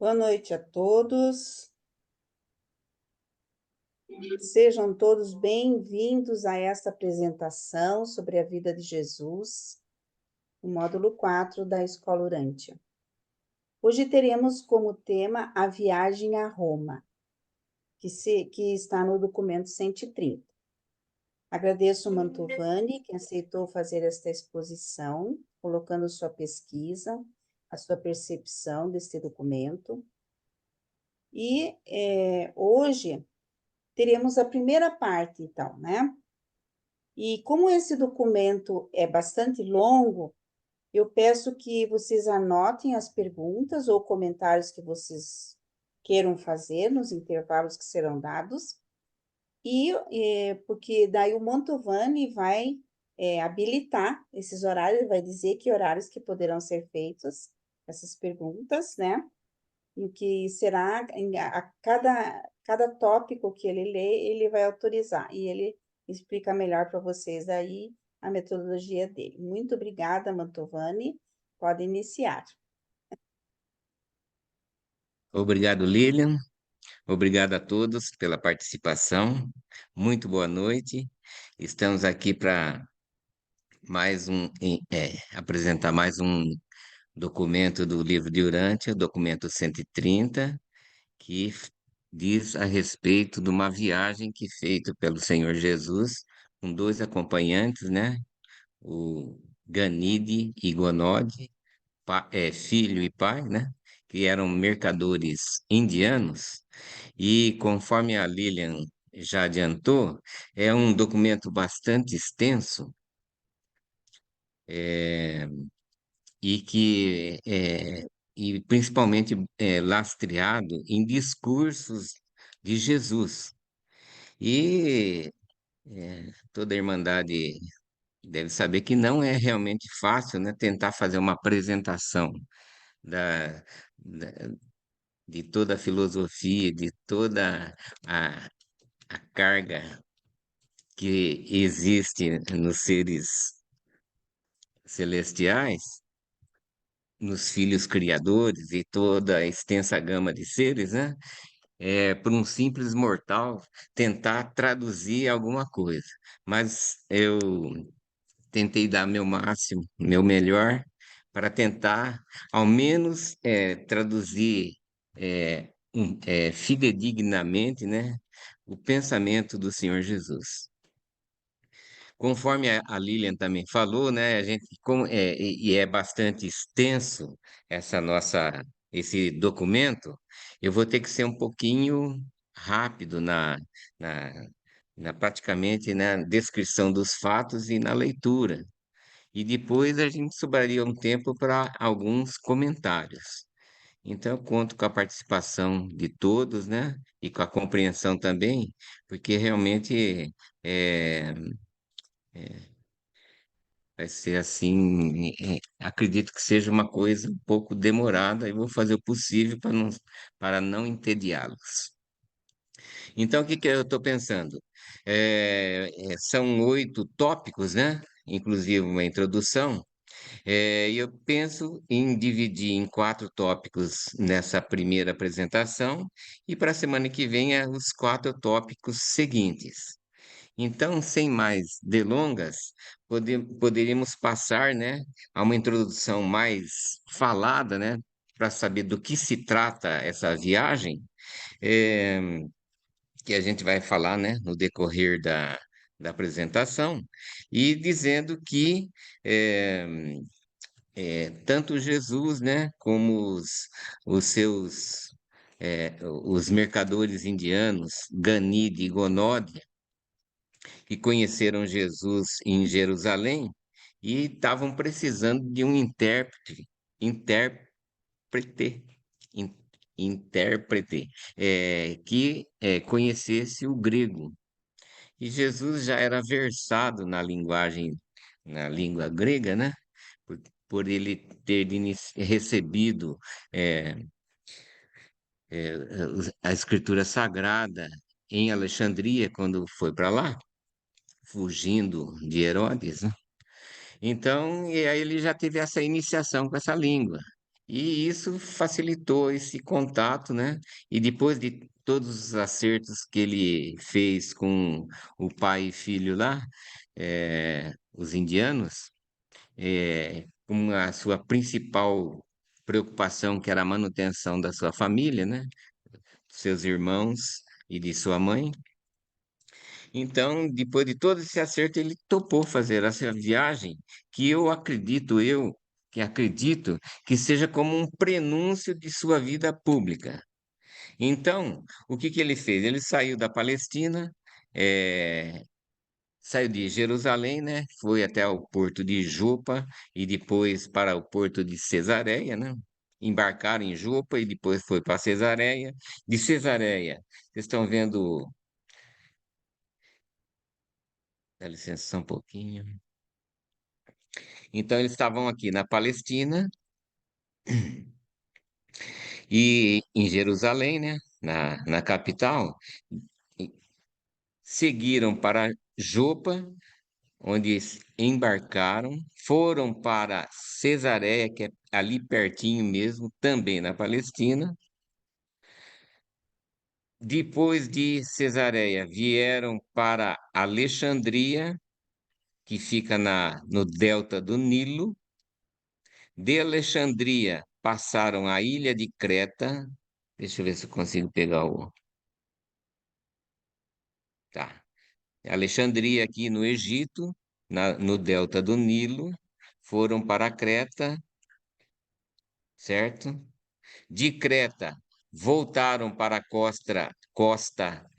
Boa noite a todos. Sejam todos bem-vindos a esta apresentação sobre a vida de Jesus, o módulo 4 da Escola Urântia. Hoje teremos como tema a viagem a Roma, que está no documento 130. Agradeço o Mantovani, que aceitou fazer esta exposição, colocando sua pesquisa, a sua percepção deste documento. E hoje teremos a primeira parte, então, né? E como esse documento é bastante longo, eu peço que vocês anotem as perguntas ou comentários que vocês queiram fazer nos intervalos que serão dados, porque daí o Mantovani vai habilitar esses horários, vai dizer que horários que poderão ser feitos essas perguntas, né? E que será a cada tópico que ele lê, ele vai autorizar, e ele explica melhor para vocês aí a metodologia dele. Muito obrigada, Mantovani. Pode iniciar. Obrigado, Lilian. Obrigado a todos pela participação. Muito boa noite. Estamos aqui para apresentar mais um documento do livro de Urântia, o documento 130, que diz a respeito de uma viagem que feita pelo Senhor Jesus com dois acompanhantes, né? O Ganide e Gonode, filho e pai, né? Que eram mercadores indianos. E conforme a Lilian já adiantou, é um documento bastante extenso, é, e que e principalmente lastreado em discursos de Jesus. E toda a Irmandade deve saber que não é realmente fácil, né, tentar fazer uma apresentação da, da- de toda a filosofia, de toda a carga que existe nos seres celestiais, nos filhos criadores e toda a extensa gama de seres, né? Para um simples mortal tentar traduzir alguma coisa. Mas eu tentei dar meu máximo, meu melhor, para tentar, ao menos, traduzir fidedignamente, né, o pensamento do Senhor Jesus. Conforme a Lilian também falou, né, a gente e é bastante extenso esse documento, eu vou ter que ser um pouquinho rápido na, praticamente na descrição dos fatos e na leitura. E depois a gente sobraria um tempo para alguns comentários. Então, eu conto com a participação de todos, né? E com a compreensão também, porque realmente é, vai ser assim, acredito que seja uma coisa um pouco demorada e vou fazer o possível para não entediá-los. Então, o que que eu estou pensando? São 8 tópicos, né? Inclusive uma introdução. E eu penso em dividir em 4 tópicos nessa primeira apresentação e para a semana que vem os 4 tópicos seguintes. Então, sem mais delongas, poderíamos passar, né, a uma introdução mais falada, né, para saber do que se trata essa viagem, eh, que a gente vai falar, né, no decorrer da apresentação, e dizendo que tanto Jesus, né, como os mercadores indianos, Ganide e Gonode, que conheceram Jesus em Jerusalém e estavam precisando de um intérprete, in- intérprete, que conhecesse o grego. E Jesus já era versado na língua grega, né? Por ele ter recebido é, a Escritura Sagrada em Alexandria, quando foi para lá, fugindo de Herodes, né? Então, e aí ele já teve essa iniciação com essa língua. E isso facilitou esse contato, né? E depois de todos os acertos que ele fez com o pai e filho lá, os indianos, com a sua principal preocupação, que era a manutenção da sua família, né? Seus irmãos e de sua mãe. Então, depois de todo esse acerto, ele topou fazer essa viagem, que que acredito que seja como um prenúncio de sua vida pública. Então, o que que ele fez? Ele saiu da Palestina, eh, saiu de Jerusalém, né? Foi até o porto de Jopa e depois para o porto de Cesareia, né? Embarcaram em Jopa e depois foi para Cesareia. De Cesareia, vocês estão vendo. Dá licença só um pouquinho. Então, eles estavam aqui na Palestina e em Jerusalém, né? Na capital. E seguiram para Jopa, onde embarcaram, foram para Cesareia, que é ali pertinho mesmo, também na Palestina. Depois de Cesareia, vieram para Alexandria, que fica no delta do Nilo. De Alexandria, passaram a ilha de Creta. Deixa eu ver se eu consigo pegar o. Tá. Alexandria, aqui no Egito, no delta do Nilo. Foram para Creta, certo? De Creta, voltaram para a costa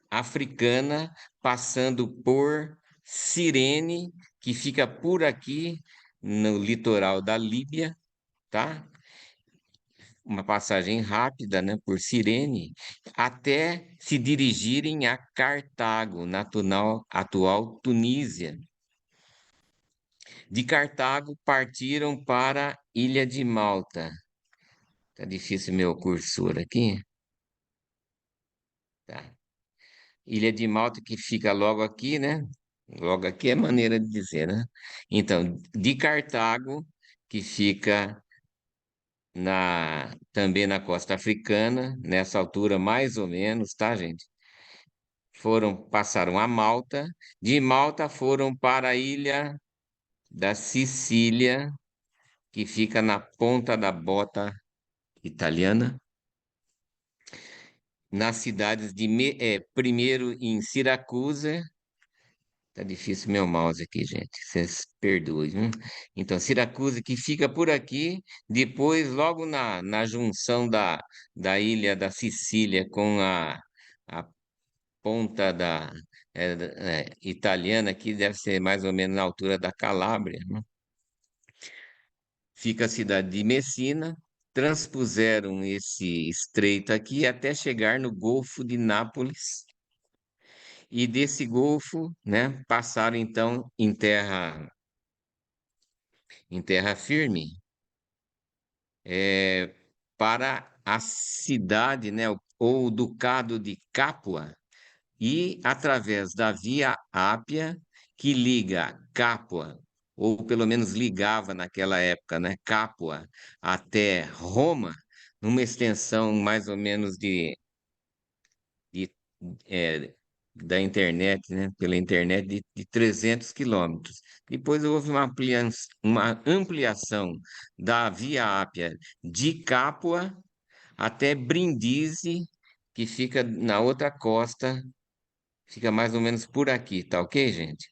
africana, passando por Cirene, que fica por aqui no litoral da Líbia, tá? Uma passagem rápida, né, por Cirene, até se dirigirem a Cartago, na atual Tunísia. De Cartago partiram para Ilha de Malta. Tá difícil meu cursor aqui. Tá. Ilha de Malta que fica logo aqui, né? Logo aqui é maneira de dizer, né? Então, de Cartago, que fica também na costa africana, nessa altura mais ou menos, tá, gente? Passaram a Malta, de Malta foram para a ilha da Sicília, que fica na ponta da bota italiana, nas cidades primeiro em Siracusa. Tá difícil meu mouse aqui, gente. Vocês perdoem, viu? Então, Siracusa, que fica por aqui, depois, logo na junção da ilha da Sicília com a ponta italiana, que deve ser mais ou menos na altura da Calábria, né? Fica a cidade de Messina. Transpuseram esse estreito aqui até chegar no Golfo de Nápoles. E desse Golfo, né, passaram então em terra firme, é, para a cidade, né, ou o Ducado de Capua, e através da Via Ápia, que liga Capua, ou pelo menos ligava naquela época, né, Capua até Roma, numa extensão mais ou menos de, é, da internet, né, pela internet de 300 quilômetros. Depois houve uma ampliação da Via Ápia de Capua até Brindisi, que fica na outra costa, fica mais ou menos por aqui, tá ok, gente?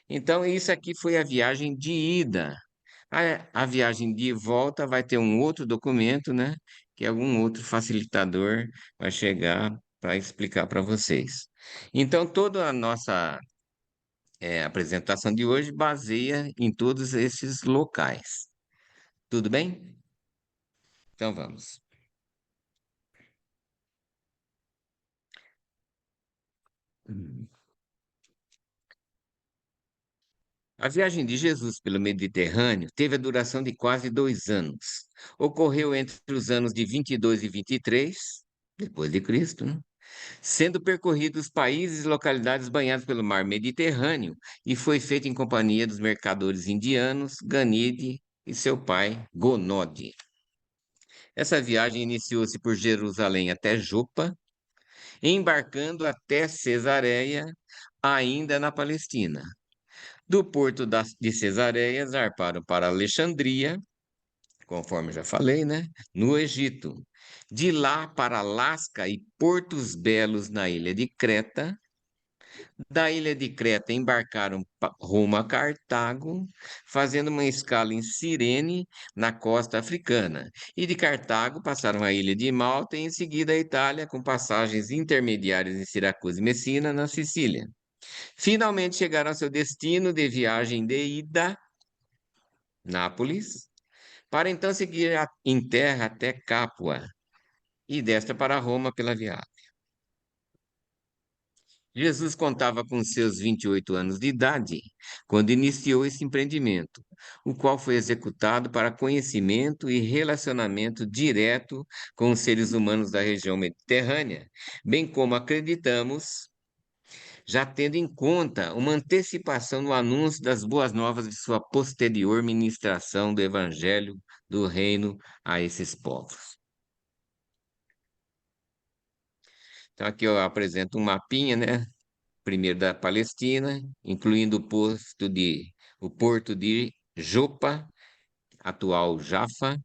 Então, isso aqui foi a viagem de ida. A viagem de volta vai ter um outro documento, né? Que algum outro facilitador vai chegar para explicar para vocês. Então, toda a nossa apresentação de hoje baseia em todos esses locais. Tudo bem? Então vamos. A viagem de Jesus pelo Mediterrâneo teve a duração de quase 2 anos. Ocorreu entre os anos de 22 e 23, depois de Cristo, né? Sendo percorridos países e localidades banhados pelo mar Mediterrâneo, e foi feito em companhia dos mercadores indianos Ganide e seu pai Gonode. Essa viagem iniciou-se por Jerusalém até Jopa, embarcando até Cesareia, ainda na Palestina. Do porto de Cesareia, zarparam para Alexandria, conforme já falei, né? No Egito. De lá para Lasca e Portos Belos, na ilha de Creta. Da ilha de Creta, embarcaram rumo a Cartago, fazendo uma escala em Cirene, na costa africana. E de Cartago passaram a ilha de Malta e em seguida a Itália, com passagens intermediárias em Siracusa e Messina, na Sicília. Finalmente chegaram ao seu destino de viagem de ida, Nápoles, para então seguir em terra até Capua e desta para Roma pela viagem. Jesus contava com seus 28 anos de idade quando iniciou esse empreendimento, o qual foi executado para conhecimento e relacionamento direto com os seres humanos da região mediterrânea, bem como acreditamos, já tendo em conta uma antecipação no anúncio das boas novas de sua posterior ministração do evangelho do reino a esses povos. Então aqui eu apresento um mapinha, né? Primeiro da Palestina, incluindo o porto de Jopa, atual Jafa,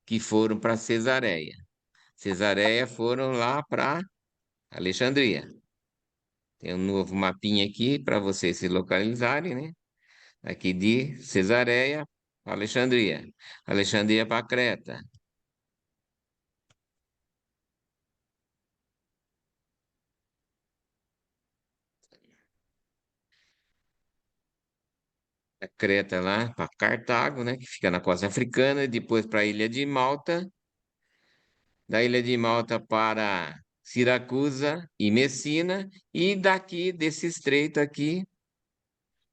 que foram para Cesareia. Cesareia foram lá para Alexandria. Tem um novo mapinha aqui para vocês se localizarem, né? Aqui de Cesareia para Alexandria. Alexandria para Creta. A Creta lá para Cartago, né? Que fica na costa africana. E depois para a ilha de Malta, da Ilha de Malta para Siracusa e Messina, e daqui desse estreito aqui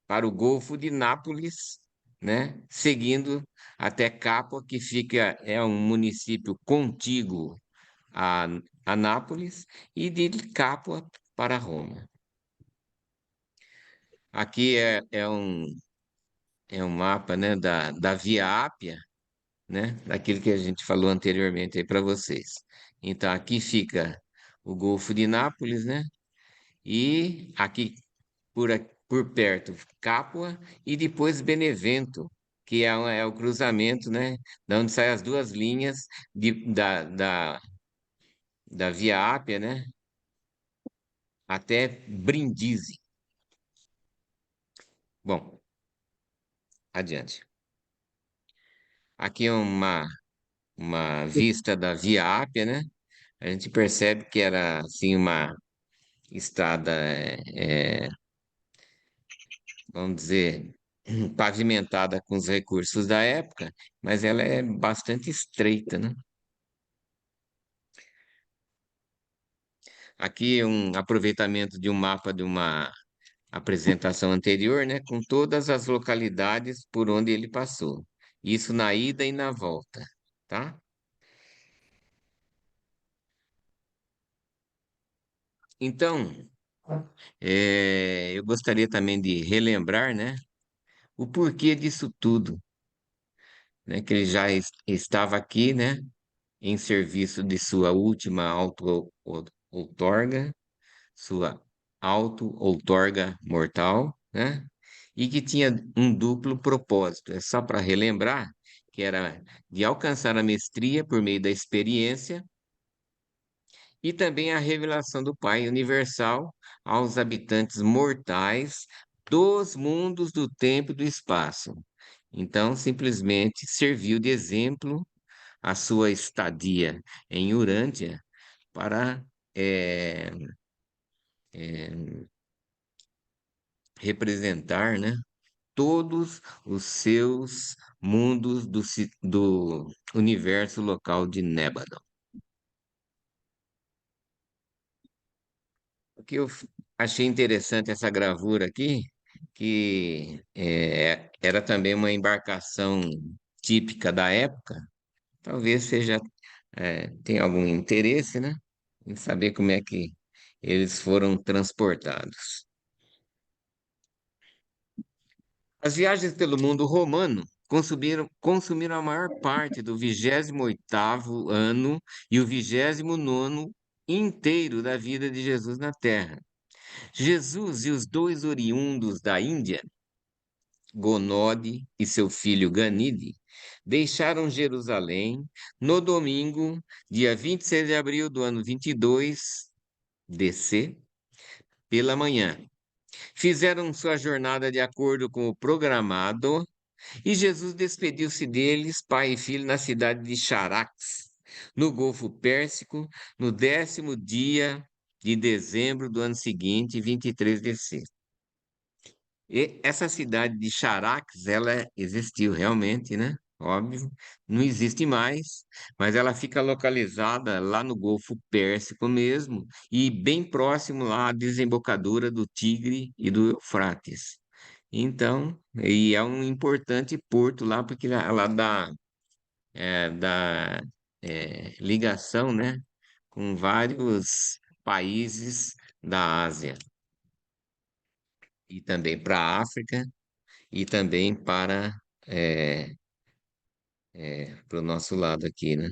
para o Golfo de Nápoles, né? Seguindo até Capua, que fica é um município contíguo a, a Nápoles, e de Capua para Roma. Aqui é um mapa, né, da Via Ápia, né? Daquilo que a gente falou anteriormente aí para vocês. Então aqui fica o Golfo de Nápoles, né? E aqui por perto Capua e depois Benevento, que é o cruzamento, né? Da onde saem as duas linhas da Via Ápia, né? Até Brindisi. Bom, adiante. Aqui é uma vista da Via Ápia, né? A gente percebe que era assim uma estrada, vamos dizer, pavimentada com os recursos da época, mas ela é bastante estreita, né? Aqui um aproveitamento de um mapa de uma apresentação anterior, né, com todas as localidades por onde ele passou. Isso na ida e na volta, tá? Então, eu gostaria também de relembrar, né, o porquê disso tudo, né, que ele já estava aqui, né, em serviço de sua última outorga, sua auto-outorga mortal, né? E que tinha um duplo propósito. É só para relembrar que era de alcançar a mestria por meio da experiência e também a revelação do Pai universal aos habitantes mortais dos mundos do tempo e do espaço. Então, simplesmente serviu de exemplo a sua estadia em Urântia para eh, representar, né, todos os seus mundos do universo local de Nébado. O que eu achei interessante essa gravura aqui, que era também uma embarcação típica da época, talvez seja, tenha algum interesse, né, em saber como é que eles foram transportados. As viagens pelo mundo romano consumiram a maior parte do 28º ano e o 29º inteiro da vida de Jesus na Terra. Jesus e os dois oriundos da Índia, Gonode e seu filho Ganide, deixaram Jerusalém no domingo, dia 26 de abril do ano 22 DC, pela manhã. Fizeram sua jornada de acordo com o programado e Jesus despediu-se deles, pai e filho, na cidade de Charax, no Golfo Pérsico, no 10º dia de dezembro do ano seguinte, 23 DC. E essa cidade de Charax, ela existiu realmente, né? Óbvio, não existe mais, mas ela fica localizada lá no Golfo Pérsico mesmo e bem próximo lá à desembocadura do Tigre e do Eufrates. Então, e é um importante porto lá porque ela dá ligação, né, com vários países da Ásia e também para a África e também para o nosso lado aqui, né?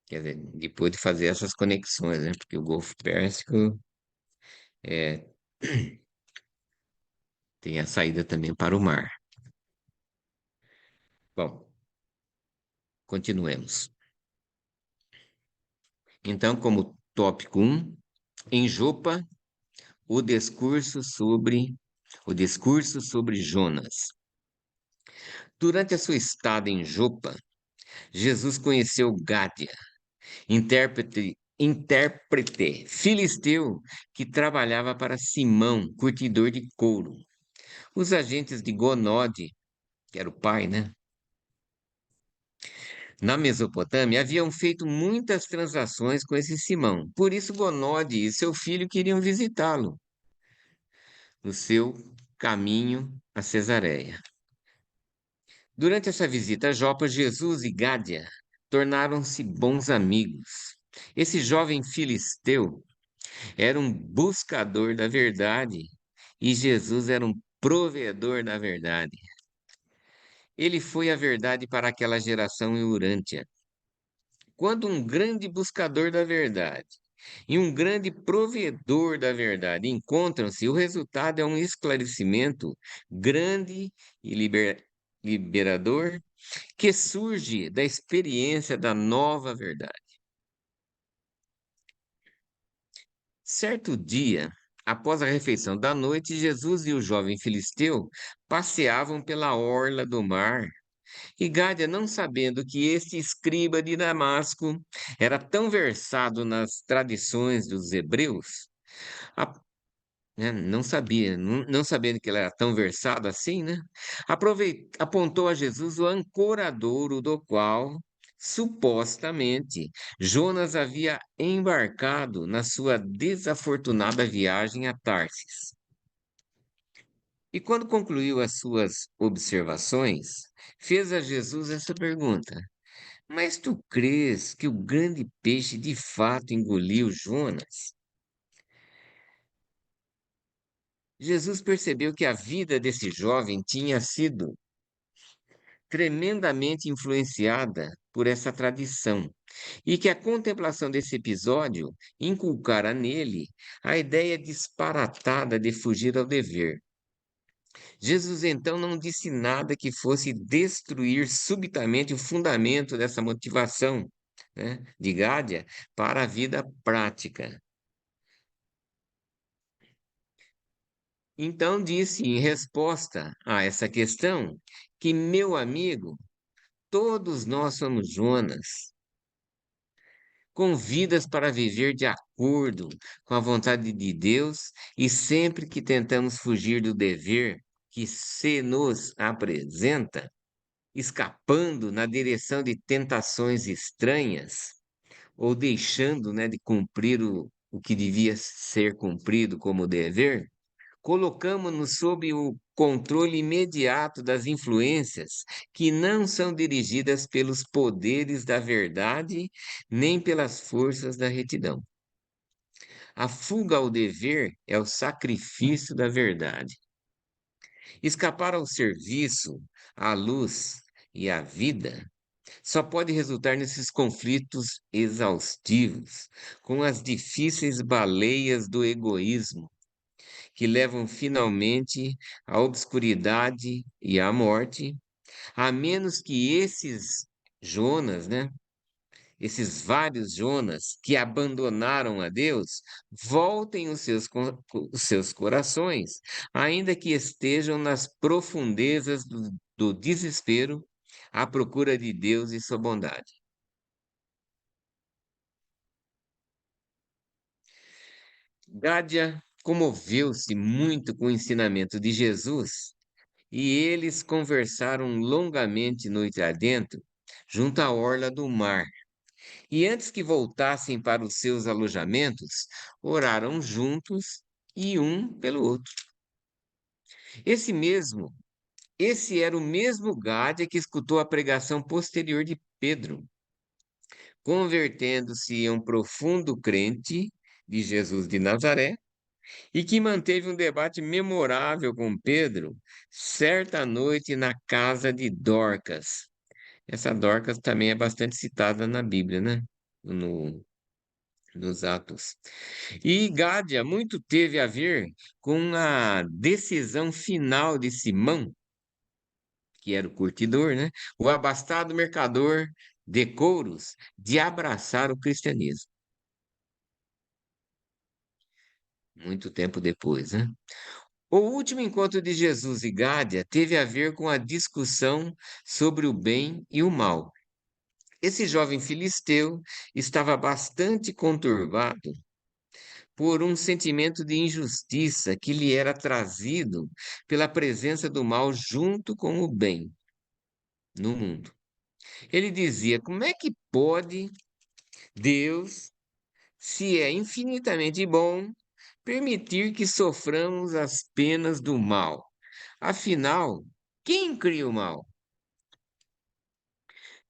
Quer dizer, depois de fazer essas conexões, né? Porque o Golfo Pérsico é, tem a saída também para o mar. Bom, continuemos. Então, como tópico 1, em Jopa, o discurso sobre Jonas. Durante a sua estada em Jopa, Jesus conheceu Gádia, intérprete filisteu que trabalhava para Simão, curtidor de couro. Os agentes de Gonode, que era o pai, né? Na Mesopotâmia haviam feito muitas transações com esse Simão. Por isso Gonode e seu filho queriam visitá-lo no seu caminho a Cesareia. Durante essa visita a Jopa, Jesus e Gádia tornaram-se bons amigos. Esse jovem filisteu era um buscador da verdade e Jesus era um provedor da verdade. Ele foi a verdade para aquela geração em Urântia. Quando um grande buscador da verdade e um grande provedor da verdade encontram-se, o resultado é um esclarecimento grande e liberador que surge da experiência da nova verdade. Certo dia, após a refeição da noite, Jesus e o jovem filisteu passeavam pela orla do mar. E Gádia, não sabendo que este escriba de Damasco era tão versado nas tradições dos hebreus, né, não sabia, não sabendo que ele era tão versado assim, né? Apontou a Jesus o ancoradouro do qual, supostamente, Jonas havia embarcado na sua desafortunada viagem a Tarsis. E quando concluiu as suas observações, fez a Jesus essa pergunta: Mas tu crês que o grande peixe de fato engoliu Jonas? Jesus percebeu que a vida desse jovem tinha sido tremendamente influenciada por essa tradição e que a contemplação desse episódio inculcara nele a ideia disparatada de fugir ao dever. Jesus então não disse nada que fosse destruir subitamente o fundamento dessa motivação, né, de Gádia para a vida prática. Então disse em resposta a essa questão que, meu amigo, todos nós somos Jonas, com vidas para viver de acordo com a vontade de Deus e sempre que tentamos fugir do dever que se nos apresenta, escapando na direção de tentações estranhas ou deixando, né, de cumprir o que devia ser cumprido como dever, colocamos-nos sob o controle imediato das influências que não são dirigidas pelos poderes da verdade nem pelas forças da retidão. A fuga ao dever é o sacrifício da verdade. Escapar ao serviço, à luz e à vida só pode resultar nesses conflitos exaustivos, com as difíceis baleias do egoísmo, que levam finalmente à obscuridade e à morte, a menos que esses Jonas, né? Esses vários Jonas que abandonaram a Deus, voltem os seus corações, ainda que estejam nas profundezas do desespero, à procura de Deus e sua bondade. Gádia comoveu-se muito com o ensinamento de Jesus e eles conversaram longamente noite adentro, junto à orla do mar. E antes que voltassem para os seus alojamentos, oraram juntos e um pelo outro. Esse mesmo, esse era o mesmo Gádia que escutou a pregação posterior de Pedro, convertendo-se em um profundo crente de Jesus de Nazaré e que manteve um debate memorável com Pedro certa noite na casa de Dorcas. Essa Dorcas também é bastante citada na Bíblia, né? No, nos Atos. E Gádia muito teve a ver com a decisão final de Simão, que era o curtidor, né? O abastado mercador de couros, de abraçar o cristianismo. Muito tempo depois, né? O último encontro de Jesus e Gádia teve a ver com a discussão sobre o bem e o mal. Esse jovem filisteu estava bastante conturbado por um sentimento de injustiça que lhe era trazido pela presença do mal junto com o bem no mundo. Ele dizia: como é que pode Deus, se é infinitamente bom, permitir que soframos as penas do mal? Afinal, quem cria o mal?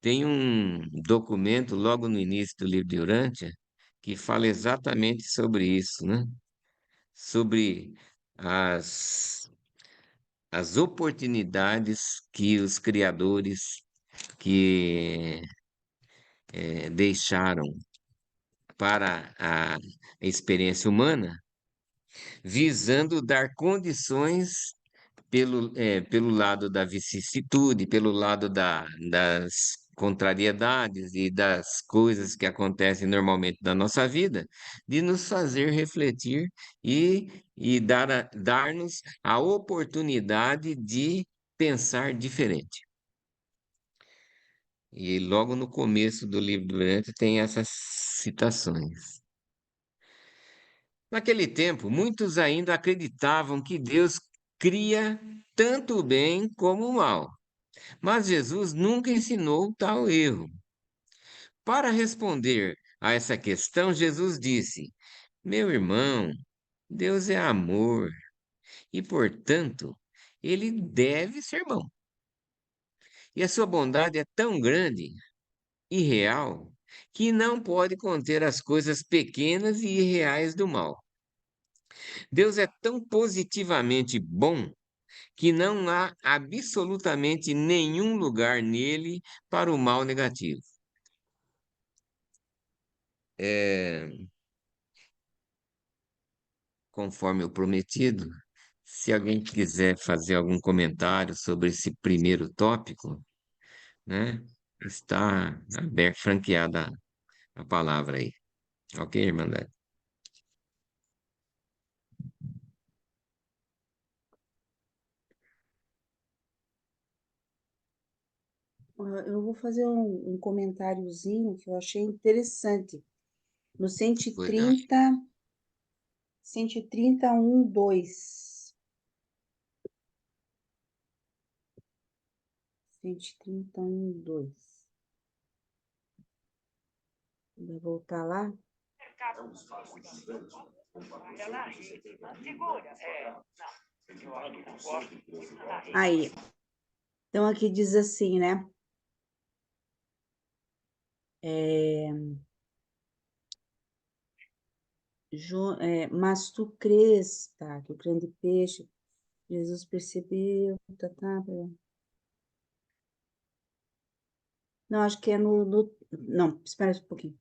Tem um documento logo no início do livro de Urântia que fala exatamente sobre isso, né? Sobre as as oportunidades que os criadores que deixaram para a experiência humana, visando dar condições pelo lado da vicissitude, pelo lado das contrariedades e das coisas que acontecem normalmente na nossa vida, de nos fazer refletir e dar-nos a oportunidade de pensar diferente. E logo no começo do livro do Dante tem essas citações. Naquele tempo, muitos ainda acreditavam que Deus cria tanto o bem como o mal, mas Jesus nunca ensinou tal erro. Para responder a essa questão, Jesus disse: meu irmão, Deus é amor e, portanto, ele deve ser bom. E a sua bondade é tão grande e real que não pode conter as coisas pequenas e irreais do mal. Deus é tão positivamente bom que não há absolutamente nenhum lugar nele para o mal negativo. É, conforme o prometido, se alguém quiser fazer algum comentário sobre esse primeiro tópico, né, está aberto, franqueada a palavra aí. Ok, Irmandade? Eu vou fazer um comentáriozinho que eu achei interessante. No Pois não. 130, 130, 1, 2. Vou voltar lá. Aí. Então, aqui diz assim, né? Mas tu crês, tá? Que o grande peixe Jesus percebeu, Não, acho que é Não, espera um pouquinho.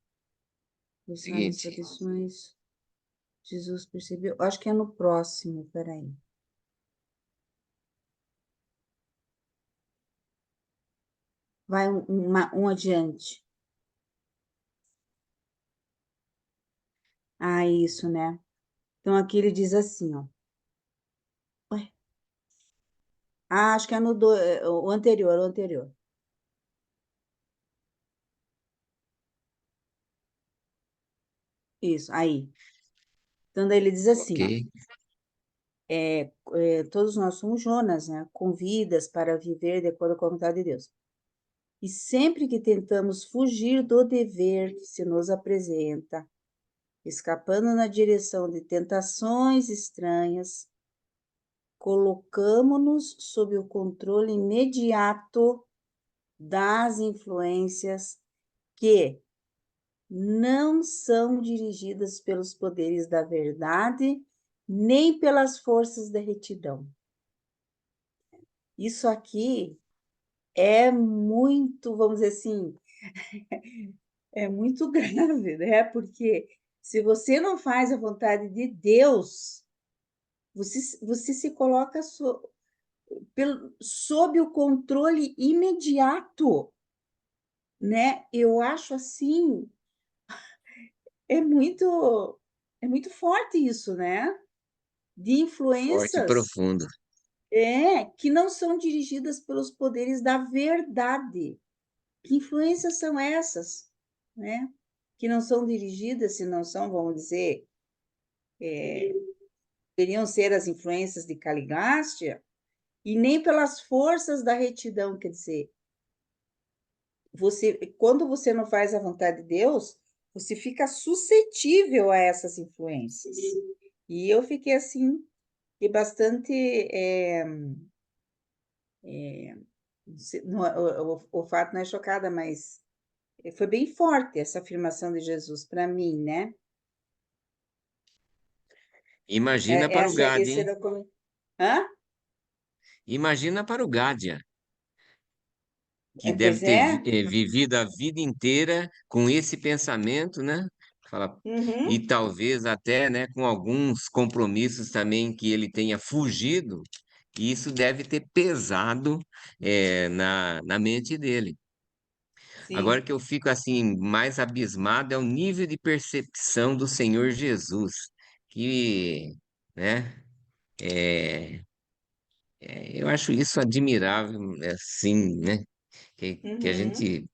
Os várias Seguinte, tradições, Jesus percebeu. Acho que é no próximo, peraí. Vai um adiante. Ah, isso, né? Então aqui ele diz assim, ó. Ué? Ah, acho que é o anterior, o anterior. Isso, aí. Então daí ele diz ok, assim, ó. Todos nós somos Jonas, né? Com vidas para viver de acordo com a vontade de Deus. E sempre que tentamos fugir do dever que se nos apresenta, escapando na direção de tentações estranhas, colocamos-nos sob o controle imediato das influências que não são dirigidas pelos poderes da verdade, nem pelas forças da retidão. Isso aqui é muito, vamos dizer assim, é muito grave, né? Porque se você não faz a vontade de Deus, você se coloca sob o controle imediato, né? Eu acho assim, é muito, é muito forte isso, né? De forte e influências profundo. que não são dirigidas pelos poderes da verdade. Que influências são essas, né? Que não são dirigidas, se não são, vamos dizer, poderiam ser as influências de Caligástia, e nem pelas forças da retidão, quer dizer, quando você não faz a vontade de Deus, você fica suscetível a essas influências. E eu fiquei assim, e bastante. O fato não é chocada, mas foi bem forte essa afirmação de Jesus para mim, né? Imagina para o Esse Gade, era como. Hã? imagina para o Gádia, que deve Pois ter é. vivido a vida inteira com esse pensamento, né? Fala, e Uhum, talvez até, né, com alguns compromissos também que ele tenha fugido, e isso deve ter pesado, na mente dele. Agora sim. que eu fico assim mais abismado é o nível de percepção do Senhor Jesus, que, né, é, eu acho isso admirável, assim, né? Que a Uhum. gente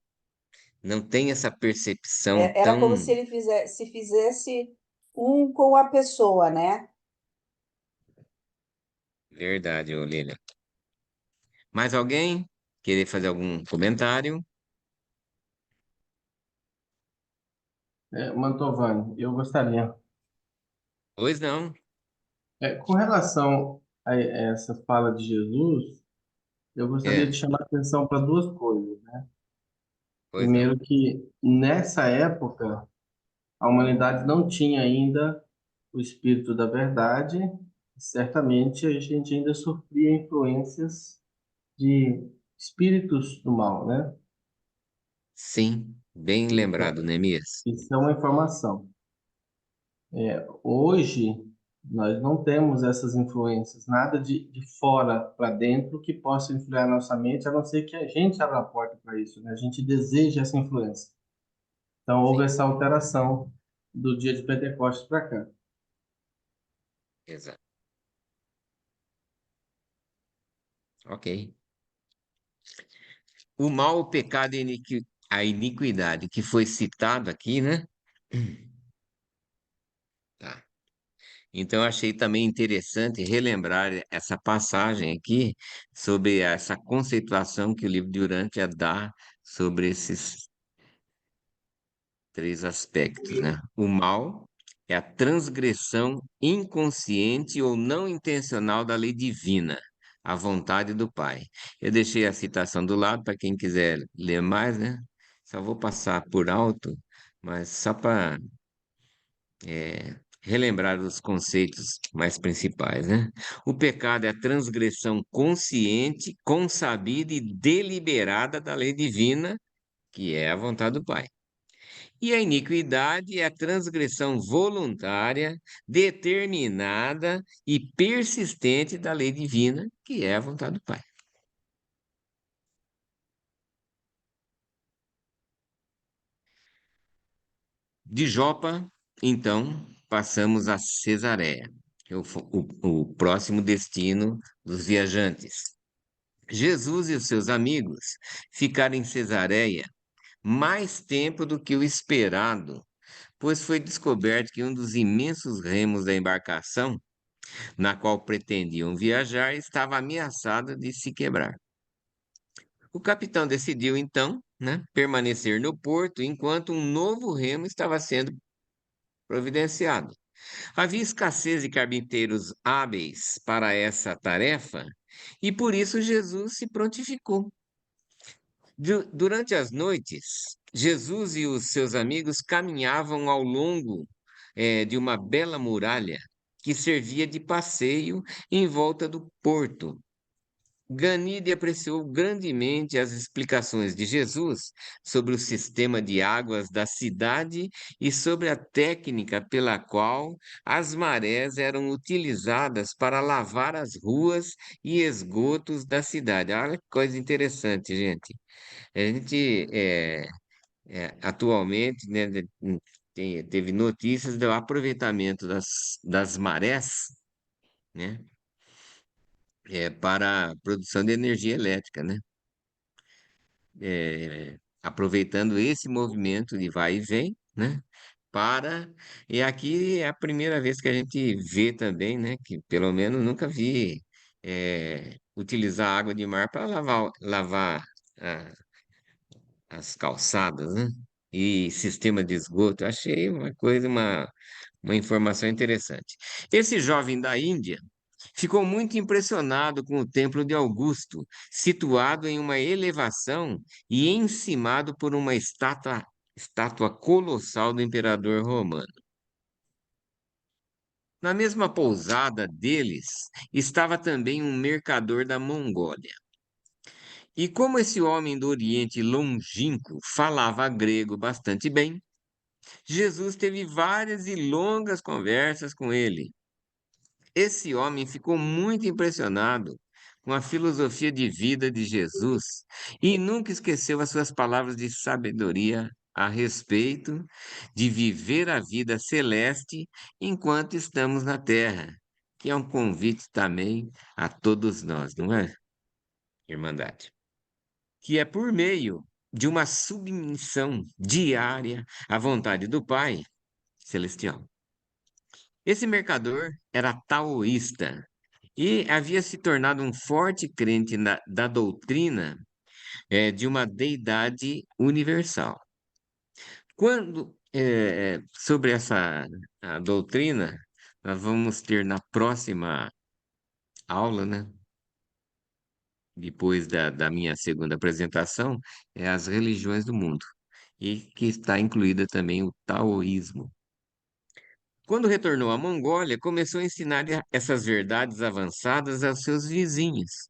não tem essa percepção Era como tão se ele fizesse um com a pessoa, né? verdade, ô Lilian. Mais alguém querer fazer algum comentário? Mantovani, eu gostaria. Pois não. Com relação a essa fala de Jesus, eu gostaria de É, chamar a atenção para duas coisas, né? pois não. Primeiro, que nessa época a humanidade não tinha ainda o espírito da verdade, certamente a gente ainda sofria influências de espíritos do mal, né? Sim, bem lembrado, Então, Neemias. isso é uma informação. Hoje, nós não temos essas influências, nada de fora para dentro que possa influir a nossa mente, a não ser que a gente abra a porta para isso, né? A gente deseja essa influência. Então, houve Sim, essa alteração do dia de Pentecostes para cá. exato. Ok. O mal, o pecado e a iniquidade que foi citado aqui, né? Tá. Então, eu achei também interessante relembrar essa passagem aqui sobre essa conceituação que o livro de Urântia dá sobre esses três aspectos, né? O mal é a transgressão inconsciente ou não intencional da lei divina, a vontade do Pai. Eu deixei a citação do lado para quem quiser ler mais, né? Só vou passar por alto, mas só para relembrar os conceitos mais principais, né? O pecado é a transgressão consciente, consabida e deliberada da lei divina, que é a vontade do Pai. E a iniquidade é a transgressão voluntária, determinada e persistente da lei divina, que é a vontade do Pai. De Jopa, então, passamos a Cesareia, que é o próximo destino dos viajantes. Jesus e os seus amigos ficaram em Cesareia mais tempo do que o esperado, pois foi descoberto que um dos imensos remos da embarcação, na qual pretendiam viajar, estava ameaçado de se quebrar. O capitão decidiu, então, né, permanecer no porto enquanto um novo remo estava sendo providenciado. Havia escassez de carpinteiros hábeis para essa tarefa e por isso Jesus se prontificou. Durante as noites, Jesus e os seus amigos caminhavam ao longo, de uma bela muralha que servia de passeio em volta do porto. Ganide apreciou grandemente as explicações de Jesus sobre o sistema de águas da cidade e sobre a técnica pela qual as marés eram utilizadas para lavar as ruas e esgotos da cidade. Olha que coisa interessante, gente. A gente, atualmente, né, teve notícias do aproveitamento das marés, né, para a produção de energia elétrica, né? Aproveitando esse movimento de vai e vem, né? Para. E aqui é a primeira vez que a gente vê também, né? Que pelo menos nunca vi utilizar água de mar para lavar ah, as calçadas, né? E sistema de esgoto. Achei uma coisa, uma informação interessante. Esse jovem da Índia ficou muito impressionado com o Templo de Augusto, situado em uma elevação e encimado por uma estátua colossal do imperador romano. Na mesma pousada deles estava também um mercador da Mongólia. E como esse homem do Oriente longínquo falava grego bastante bem, Jesus teve várias e longas conversas com ele. Esse homem ficou muito impressionado com a filosofia de vida de Jesus e nunca esqueceu as suas palavras de sabedoria a respeito de viver a vida celeste enquanto estamos na terra, que é um convite também a todos nós, não é, Irmandade? Que é por meio de uma submissão diária à vontade do Pai Celestial. Esse mercador era taoísta e havia se tornado um forte crente da doutrina de uma deidade universal. Sobre essa a doutrina, nós vamos ter na próxima aula, né? Depois da minha segunda apresentação, as religiões do mundo, e que está incluída também o taoísmo. Quando retornou à Mongólia, começou a ensinar essas verdades avançadas aos seus vizinhos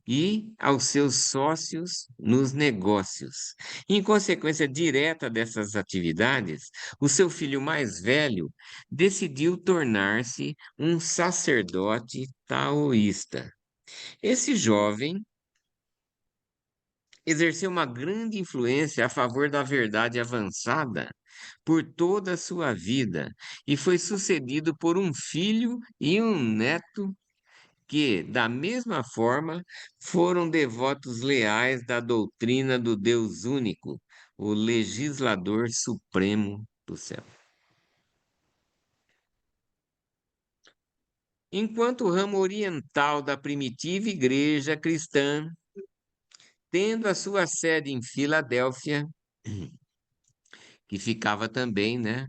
e aos seus sócios nos negócios. Em consequência direta dessas atividades, o seu filho mais velho decidiu tornar-se um sacerdote taoísta. Esse jovem exerceu uma grande influência a favor da verdade avançada por toda a sua vida e foi sucedido por um filho e um neto que, da mesma forma, foram devotos leais da doutrina do Deus único, o legislador supremo do céu. Enquanto o ramo oriental da primitiva igreja cristã, tendo a sua sede em Filadélfia, que ficava também, né,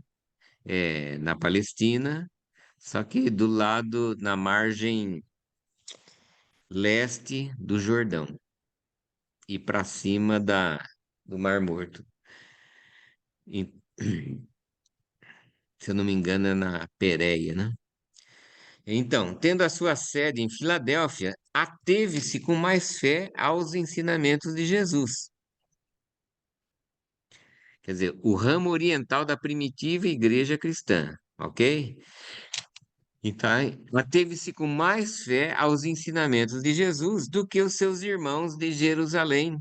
na Palestina, só que do lado, na margem leste do Jordão e para cima do Mar Morto. E- Se eu não me engano, é na Pérea, né? Então, tendo a sua sede em Filadélfia, ateve-se com mais fé aos ensinamentos de Jesus. Quer dizer, o ramo oriental da primitiva igreja cristã, ok? Então, ateve-se com mais fé aos ensinamentos de Jesus do que os seus irmãos de Jerusalém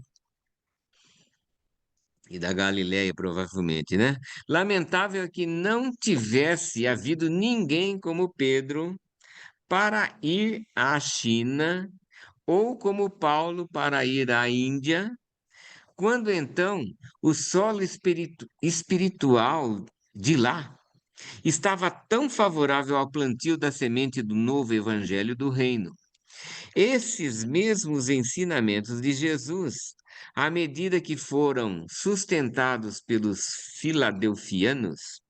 e da Galiléia, provavelmente, né? Lamentável é que não tivesse havido ninguém como Pedro para ir à China, ou como Paulo para ir à Índia, quando então o solo espiritual de lá estava tão favorável ao plantio da semente do novo evangelho do reino. Esses mesmos ensinamentos de Jesus, à medida que foram sustentados pelos filadelfianos,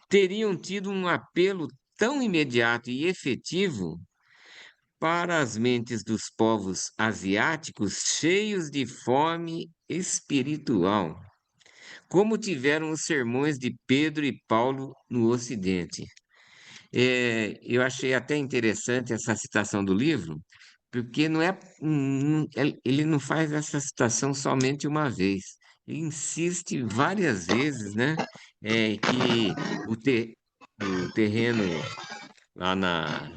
teriam tido um apelo tão imediato e efetivo para as mentes dos povos asiáticos cheios de fome espiritual, como tiveram os sermões de Pedro e Paulo no Ocidente. Eu achei até interessante essa citação do livro, porque não é, ele não faz essa citação somente uma vez. Ele insiste várias vezes, né, que o terreno lá na,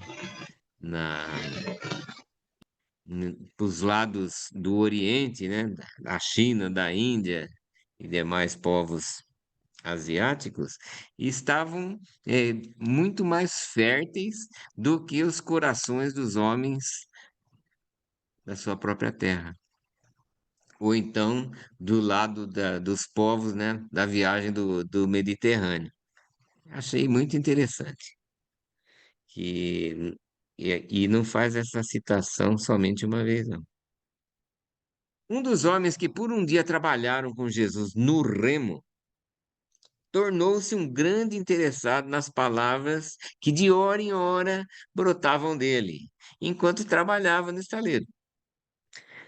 os lados do Oriente, né, da China, da Índia e demais povos asiáticos, estavam muito mais férteis do que os corações dos homens da sua própria terra. Ou então do lado dos povos, né, da viagem do Mediterrâneo. Achei muito interessante que e não faz essa citação somente uma vez, não. Um dos homens que por um dia trabalharam com Jesus no remo tornou-se um grande interessado nas palavras que de hora em hora brotavam dele, enquanto trabalhava no estaleiro.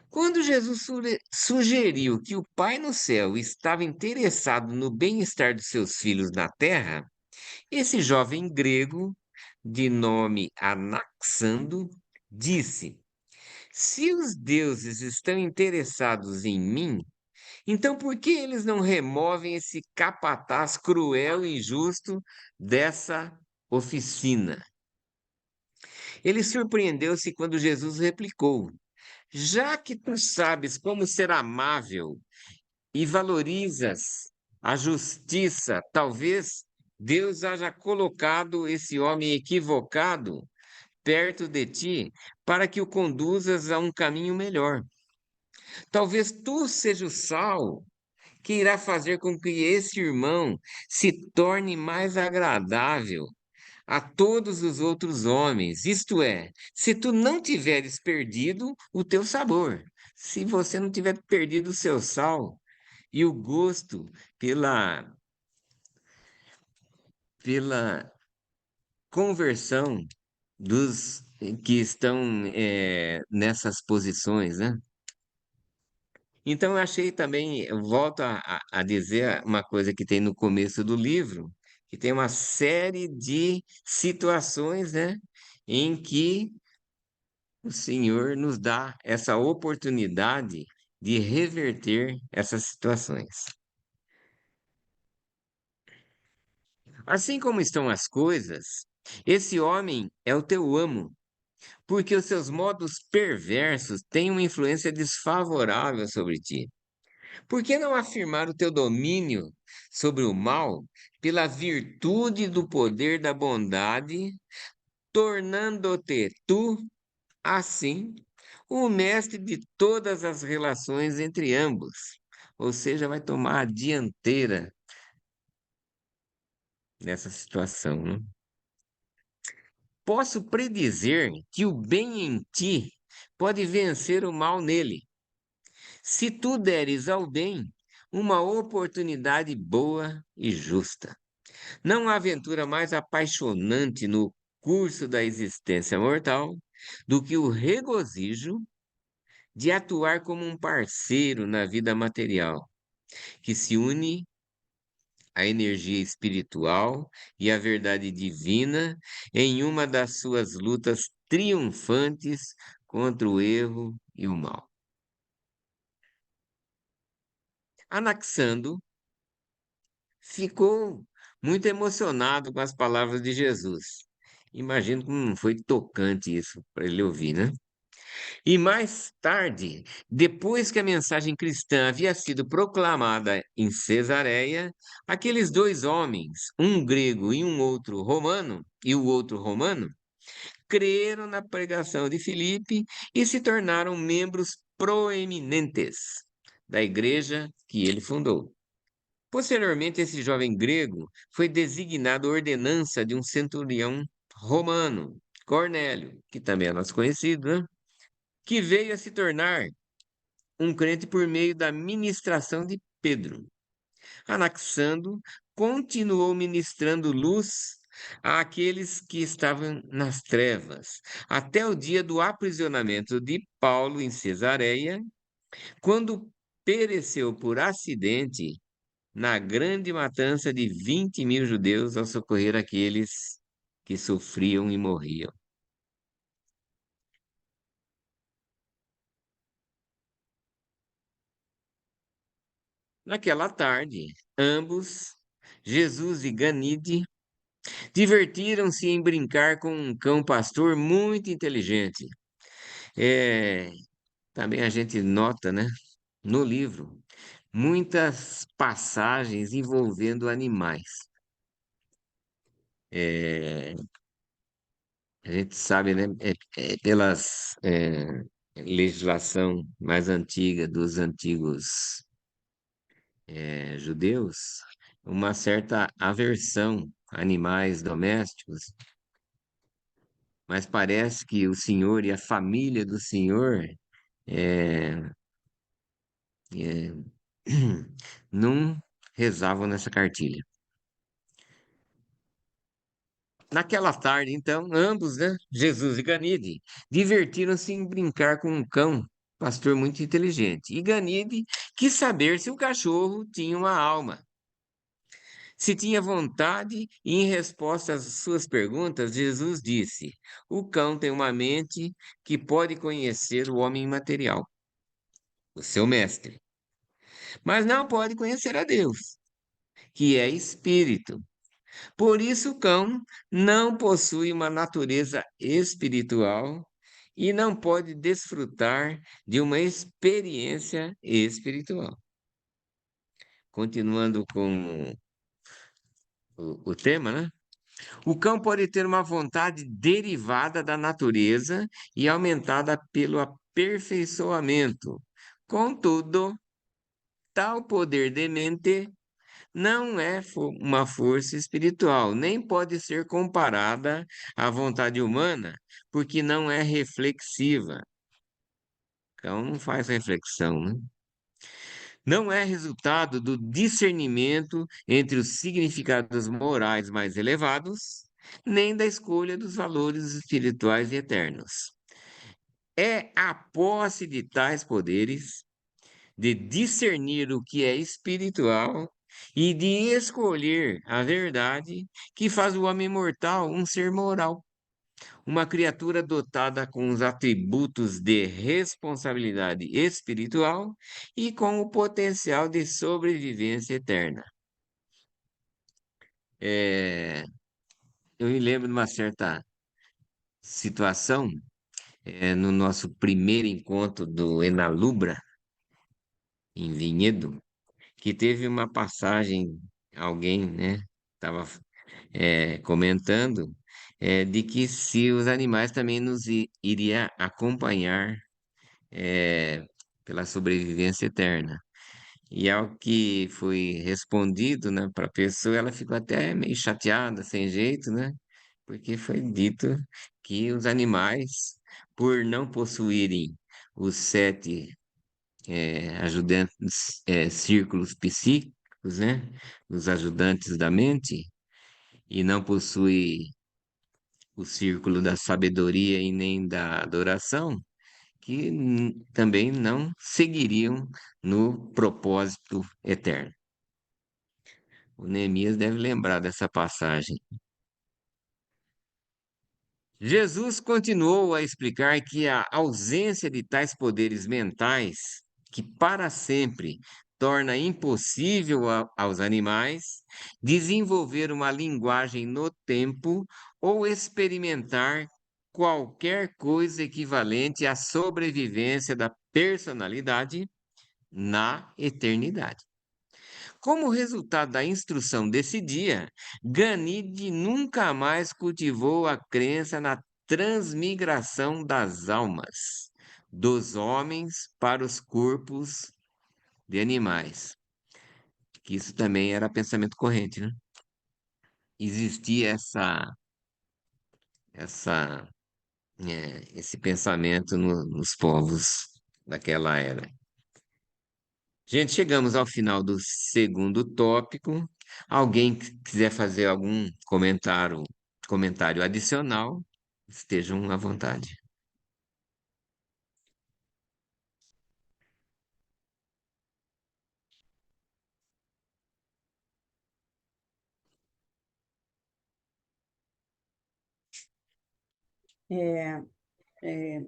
Quando Jesus sugeriu que o Pai no céu estava interessado no bem-estar de seus filhos na terra, esse jovem grego, de nome Anaxando, disse: Se os deuses estão interessados em mim, então por que eles não removem esse capataz cruel e injusto dessa oficina? Ele surpreendeu-se quando Jesus replicou: Já que tu sabes como ser amável e valorizas a justiça, talvez Deus haja colocado esse homem equivocado perto de ti para que o conduzas a um caminho melhor. Talvez tu seja o sal que irá fazer com que esse irmão se torne mais agradável a todos os outros homens. Isto é, se tu não tiveres perdido o teu sabor, se você não tiver perdido o seu sal e o gosto pela conversão dos que estão nessas posições, né? Então, eu achei também, eu volto a dizer uma coisa que tem no começo do livro, que tem uma série de situações, né, em que o Senhor nos dá essa oportunidade de reverter essas situações. Assim como estão as coisas, esse homem é o teu amo, porque os seus modos perversos têm uma influência desfavorável sobre ti. Por que não afirmar o teu domínio sobre o mal pela virtude do poder da bondade, tornando-te tu, assim, o mestre de todas as relações entre ambos? Ou seja, vai tomar a dianteira nessa situação, né? Posso predizer que o bem em ti pode vencer o mal nele. Se tu deres ao bem uma oportunidade boa e justa. Não há aventura mais apaixonante no curso da existência mortal do que o regozijo de atuar como um parceiro na vida material, que se une a energia espiritual e a verdade divina em uma das suas lutas triunfantes contra o erro e o mal. Anaxando ficou muito emocionado com as palavras de Jesus. Imagino como não foi tocante isso para ele ouvir, né? E mais tarde, depois que a mensagem cristã havia sido proclamada em Cesareia, aqueles dois homens, um grego e o outro romano, creram na pregação de Filipe e se tornaram membros proeminentes da igreja que ele fundou. Posteriormente, esse jovem grego foi designado ordenança de um centurião romano, Cornélio, que também é nosso conhecido, né? Que veio a se tornar um crente por meio da ministração de Pedro. Anaxando continuou ministrando luz àqueles que estavam nas trevas, até o dia do aprisionamento de Paulo em Cesareia, quando pereceu por acidente na grande matança de 20.000 judeus ao socorrer aqueles que sofriam e morriam. Naquela tarde, ambos, Jesus e Ganide, divertiram-se em brincar com um cão pastor muito inteligente. É, também a gente nota, né, no livro, muitas passagens envolvendo animais. É, a gente sabe, né, pelas legislação mais antiga dos antigos judeus, uma certa aversão a animais domésticos, mas parece que o senhor e a família do senhor é, é, não rezavam nessa cartilha. Naquela tarde, então, ambos, né, Jesus e Ganide, divertiram-se em brincar com um cão, pastor muito inteligente. E Ganide quis saber se o cachorro tinha uma alma, se tinha vontade, e em resposta às suas perguntas, Jesus disse: o cão tem uma mente que pode conhecer o homem material, o seu mestre, mas não pode conhecer a Deus, que é espírito. Por isso, o cão não possui uma natureza espiritual e não pode desfrutar de uma experiência espiritual. Continuando com o tema, né? O cão pode ter uma vontade derivada da natureza e aumentada pelo aperfeiçoamento. Contudo, tal poder de mente não é uma força espiritual, nem pode ser comparada à vontade humana, porque não é reflexiva. Então, não faz reflexão, né? Não é resultado do discernimento entre os significados morais mais elevados, nem da escolha dos valores espirituais e eternos. É a posse de tais poderes de discernir o que é espiritual e de escolher a verdade que faz o homem mortal um ser moral, uma criatura dotada com os atributos de responsabilidade espiritual e com o potencial de sobrevivência eterna. É, eu me lembro de uma certa situação, no nosso primeiro encontro do Enalubra, em Vinhedo, que teve uma passagem, alguém, né, estava comentando, de que se os animais também nos iria acompanhar pela sobrevivência eterna. E ao que foi respondido, né, para a pessoa, ela ficou até meio chateada, sem jeito, né? Porque foi dito que os animais, por não possuírem os sete ajudantes, círculos psíquicos, né? Os ajudantes da mente, e não possui o círculo da sabedoria e nem da adoração, que também não seguiriam no propósito eterno. O Neemias deve lembrar dessa passagem. Jesus continuou a explicar que a ausência de tais poderes mentais, que para sempre torna impossível aos animais desenvolver uma linguagem no tempo ou experimentar qualquer coisa equivalente à sobrevivência da personalidade na eternidade. Como resultado da instrução desse dia, Ganide nunca mais cultivou a crença na transmigração das almas dos homens para os corpos de animais. Que isso também era pensamento corrente, né? Existia essa, esse pensamento nos povos daquela era. Gente, chegamos ao final do segundo tópico. Alguém que quiser fazer algum comentário adicional, estejam à vontade.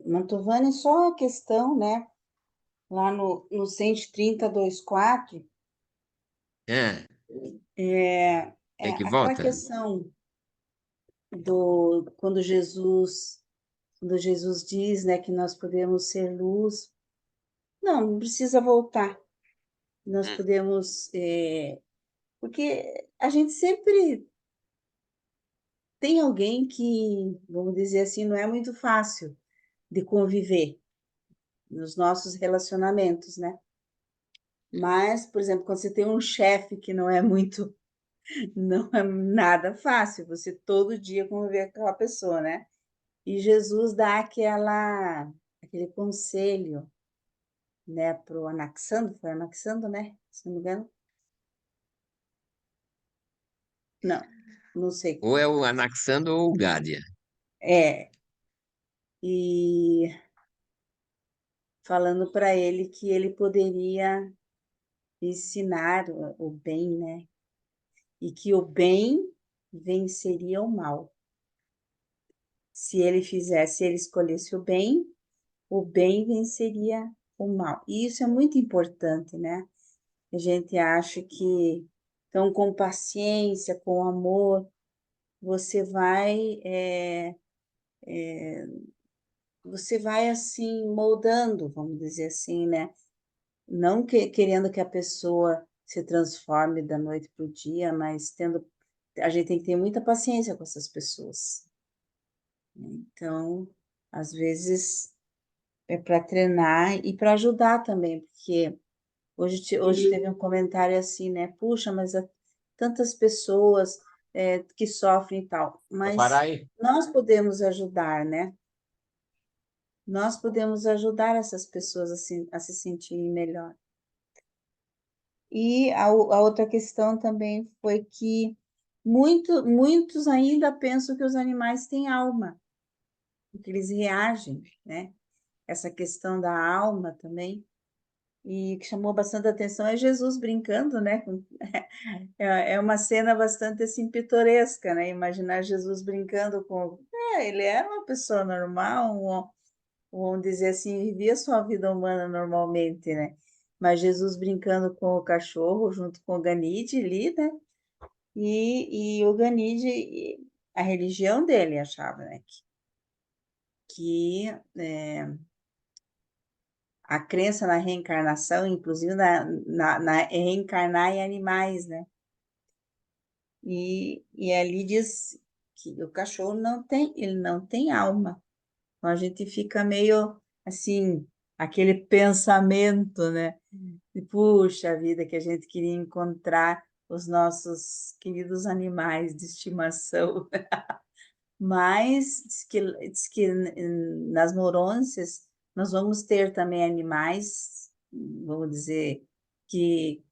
Mantovani, só a questão, né? Lá no 130.2.4, É, é que aquela volta. questão do quando Jesus diz, né, que nós podemos ser luz. Não precisa voltar. Nós Hum. podemos, porque a gente sempre tem alguém que, vamos dizer assim, não é muito fácil de conviver nos nossos relacionamentos, né? Mas, por exemplo, quando você tem um chefe que não é muito, não é nada fácil, você todo dia conviver com aquela pessoa, né? E Jesus dá aquele conselho, né, pro Anaxando, foi Anaxando, né? Se não me engano. Não, não sei. Ou é o Anaxando ou o Gádia. É, e falando para ele que ele poderia ensinar o bem, né? E que o bem venceria o mal. Se ele escolhesse o bem venceria o mal. E isso é muito importante, né? A gente acha que, então, com paciência, com amor, você vai, você vai assim moldando, vamos dizer assim, né? Não querendo que a pessoa se transforme da noite para o dia, mas a gente tem que ter muita paciência com essas pessoas. Então, às vezes é para treinar e para ajudar também, porque hoje teve um comentário assim, né? Puxa, mas há tantas pessoas que sofrem e tal, Vou parar mas aí. nós podemos ajudar, né? Nós podemos ajudar essas pessoas a se sentirem melhor. E a outra questão também foi que muitos ainda pensam que os animais têm alma, que eles reagem, né? Essa questão da alma também. E o que chamou bastante atenção é Jesus brincando, né? É uma cena bastante assim pitoresca, né? Imaginar Jesus brincando com. Ele era uma pessoa normal, vamos dizer assim, vivia sua vida humana normalmente, né? Mas Jesus brincando com o cachorro junto com o Ganide ali, né? E o Ganide, a religião dele achava, né? Que a crença na reencarnação, inclusive na reencarnar em animais, né? E ali diz que o cachorro ele não tem alma. Então a gente fica meio assim, aquele pensamento, né? De, puxa vida, que a gente queria encontrar os nossos queridos animais de estimação. Mas diz que nas Morôncias nós vamos ter também animais, vamos dizer, que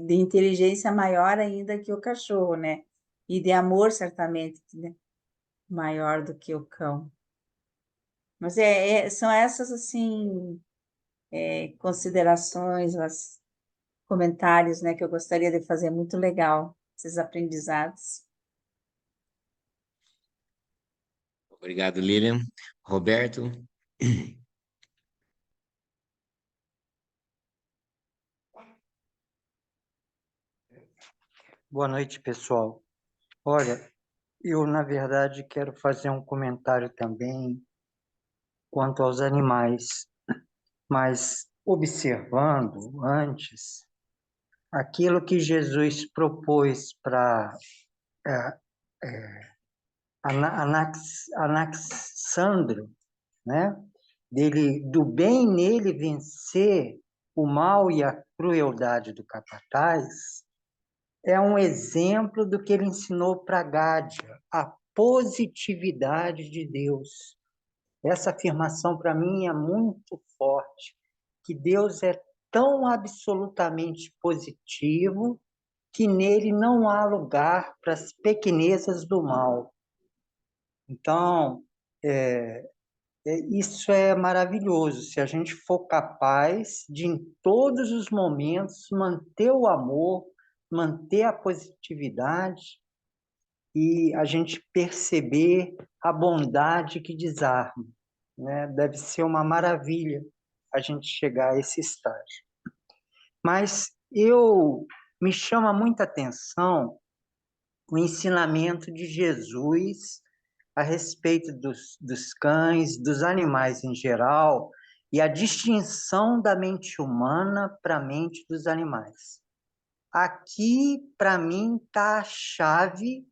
de inteligência maior ainda que o cachorro, né? E de amor, certamente, né? Maior do que o cão. Mas são essas, assim, considerações, comentários, né, que eu gostaria de fazer. Muito legal esses aprendizados. Obrigado, Lilian. Roberto, Boa noite, pessoal. Olha, eu, na verdade, quero fazer um comentário também quanto aos animais, mas observando antes aquilo que Jesus propôs para Anaxandro, né? Do bem nele vencer o mal e a crueldade do capataz, é um exemplo do que ele ensinou para Gádia, a positividade de Deus. Essa afirmação, para mim, é muito forte, que Deus é tão absolutamente positivo que nele não há lugar para as pequenezas do mal. Então, isso é maravilhoso, se a gente for capaz de, em todos os momentos, manter o amor, manter a positividade e a gente perceber a bondade que desarma, né? Deve ser uma maravilha a gente chegar a esse estágio. Mas me chama muita atenção o ensinamento de Jesus a respeito dos cães, dos animais em geral, e a distinção da mente humana para a mente dos animais. Aqui, para mim, está a chave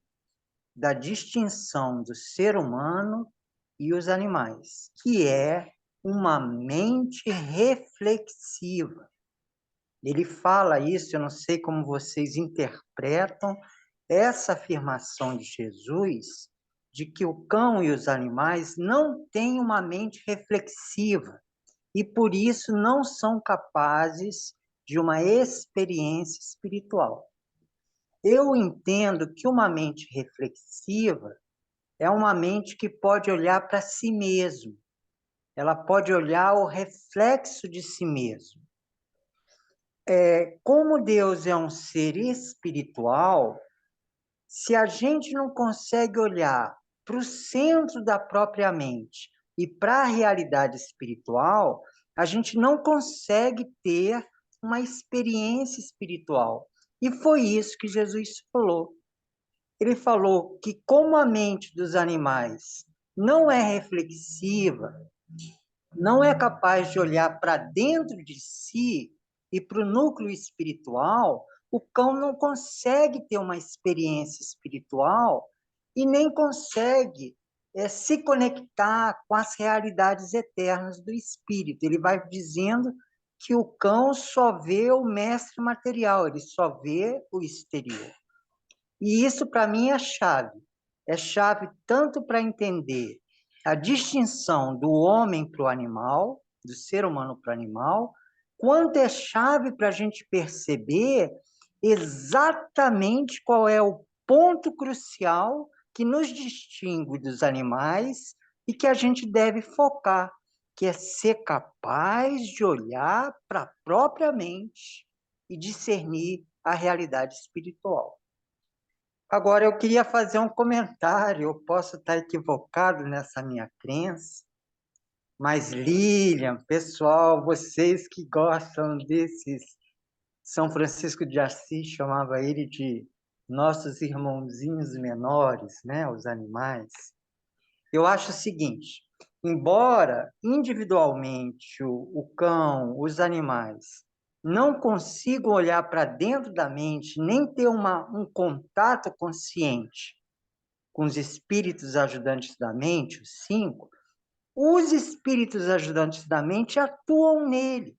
da distinção do ser humano e os animais, que é uma mente reflexiva. Ele fala isso, eu não sei como vocês interpretam essa afirmação de Jesus, de que o cão e os animais não têm uma mente reflexiva e, por isso, não são capazes de uma experiência espiritual. Eu entendo que uma mente reflexiva é uma mente que pode olhar para si mesmo, ela pode olhar o reflexo de si mesmo. Como Deus é um ser espiritual, se a gente não consegue olhar para o centro da própria mente e para a realidade espiritual, a gente não consegue ter uma experiência espiritual. E foi isso que Jesus falou. Ele falou que como a mente dos animais não é reflexiva, não é capaz de olhar para dentro de si e para o núcleo espiritual, o cão não consegue ter uma experiência espiritual e nem consegue se conectar com as realidades eternas do espírito. Ele vai dizendo que o cão só vê o mestre material, ele só vê o exterior. E isso, para mim, é chave. É chave tanto para entender a distinção do homem para o animal, do ser humano para o animal, quanto é chave para a gente perceber exatamente qual é o ponto crucial que nos distingue dos animais e que a gente deve focar, que é ser capaz de olhar para a própria mente e discernir a realidade espiritual. Agora, eu queria fazer um comentário, eu posso estar equivocado nessa minha crença, mas Lilian, pessoal, vocês que gostam desses, São Francisco de Assis chamava ele de nossos irmãozinhos menores, né, os animais. Eu acho o seguinte, embora individualmente o cão, os animais, não consigam olhar para dentro da mente, nem ter um contato consciente com os espíritos ajudantes da mente, os 5, os espíritos ajudantes da mente atuam nele.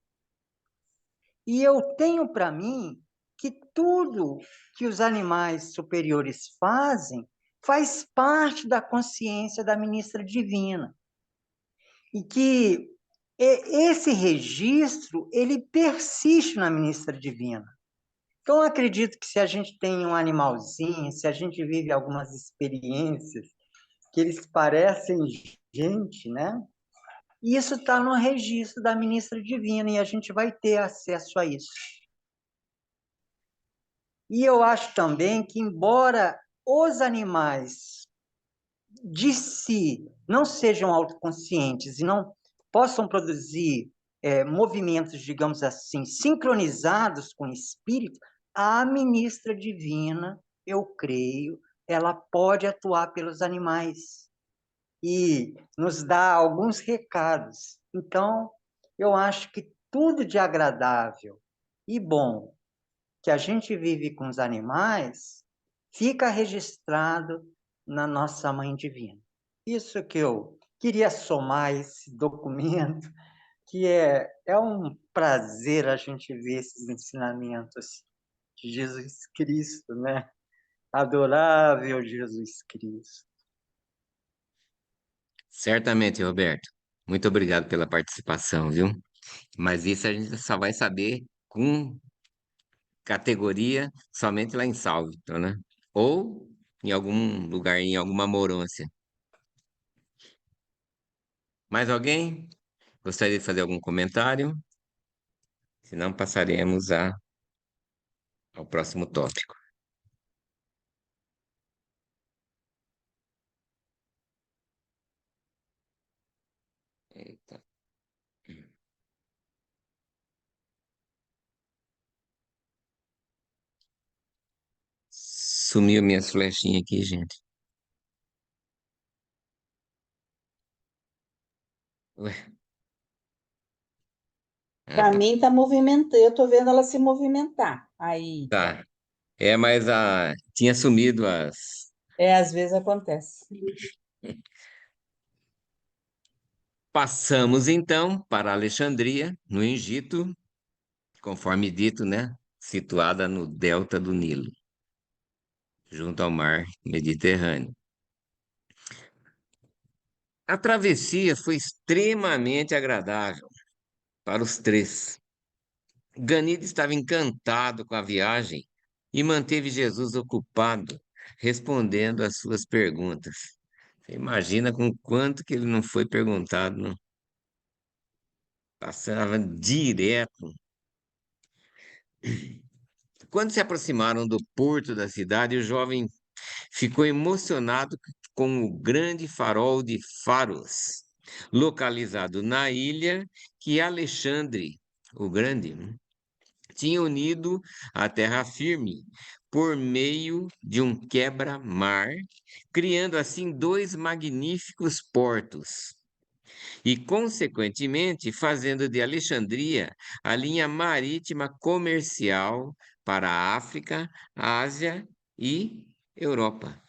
E eu tenho para mim que tudo que os animais superiores fazem faz parte da consciência da ministra divina. E que esse registro, ele persiste na ministra divina. Então, eu acredito que se a gente tem um animalzinho, se a gente vive algumas experiências que eles parecem gente, né? Isso está no registro da ministra divina e a gente vai ter acesso a isso. E eu acho também que, embora os animais de si não sejam autoconscientes e não possam produzir movimentos, digamos assim, sincronizados com o espírito, a ministra divina, eu creio, ela pode atuar pelos animais e nos dar alguns recados. Então, eu acho que tudo de agradável e bom que a gente vive com os animais fica registrado na nossa Mãe Divina. Isso que eu queria somar esse documento, que é um prazer a gente ver esses ensinamentos de Jesus Cristo, né? Adorável Jesus Cristo. Certamente, Roberto. Muito obrigado pela participação, viu? Mas isso a gente só vai saber com categoria somente lá em Salvador, né? Ou em algum lugar, em alguma morôncia. Mais alguém gostaria de fazer algum comentário? Se não, passaremos ao próximo tópico. Eita. Sumiu minhas flechinhas aqui, gente. Ué. Ah, Para tá. mim está movimentando, eu estou vendo ela se movimentar. Aí, Tá. É, mas tinha sumido as. às vezes acontece. Passamos então para Alexandria, no Egito, conforme dito, né? Situada no delta do Nilo, junto ao mar Mediterrâneo. A travessia foi extremamente agradável para os três. Ganide estava encantado com a viagem e manteve Jesus ocupado, respondendo às suas perguntas. Você imagina com quanto que ele não foi perguntado, não? Passava direto. Quando se aproximaram do porto da cidade, o jovem ficou emocionado com o grande farol de Faros, localizado na ilha que Alexandre, o Grande, tinha unido à terra firme por meio de um quebra-mar, criando assim dois magníficos portos e, consequentemente, fazendo de Alexandria a linha marítima comercial para a África, Ásia e Europa.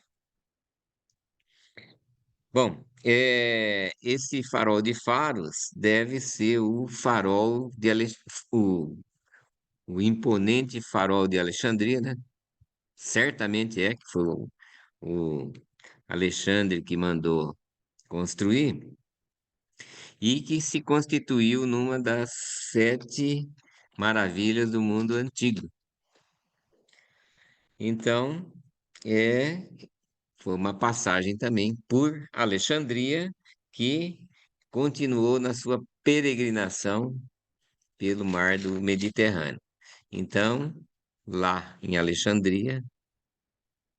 Bom, esse farol de Faros deve ser o farol de o imponente farol de Alexandria, né? Certamente é que foi o Alexandre que mandou construir e que se constituiu numa das sete maravilhas do mundo antigo. Então, é, foi uma passagem também por Alexandria que continuou na sua peregrinação pelo mar do Mediterrâneo. Então, lá em Alexandria,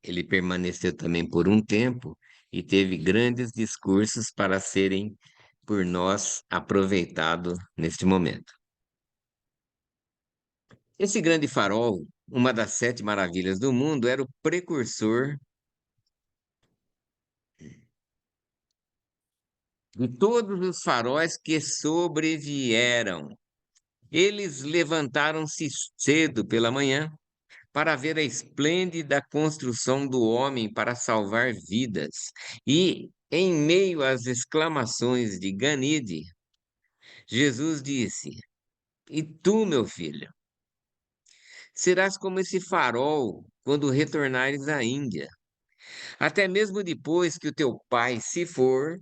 ele permaneceu também por um tempo e teve grandes discursos para serem por nós aproveitados neste momento. Esse grande farol, uma das sete maravilhas do mundo, era o precursor de todos os faróis que sobrevieram. Eles levantaram-se cedo pela manhã para ver a esplêndida construção do homem para salvar vidas. E, em meio às exclamações de Ganide, Jesus disse: E tu, meu filho, serás como esse farol quando retornares à Índia. Até mesmo depois que o teu pai se for,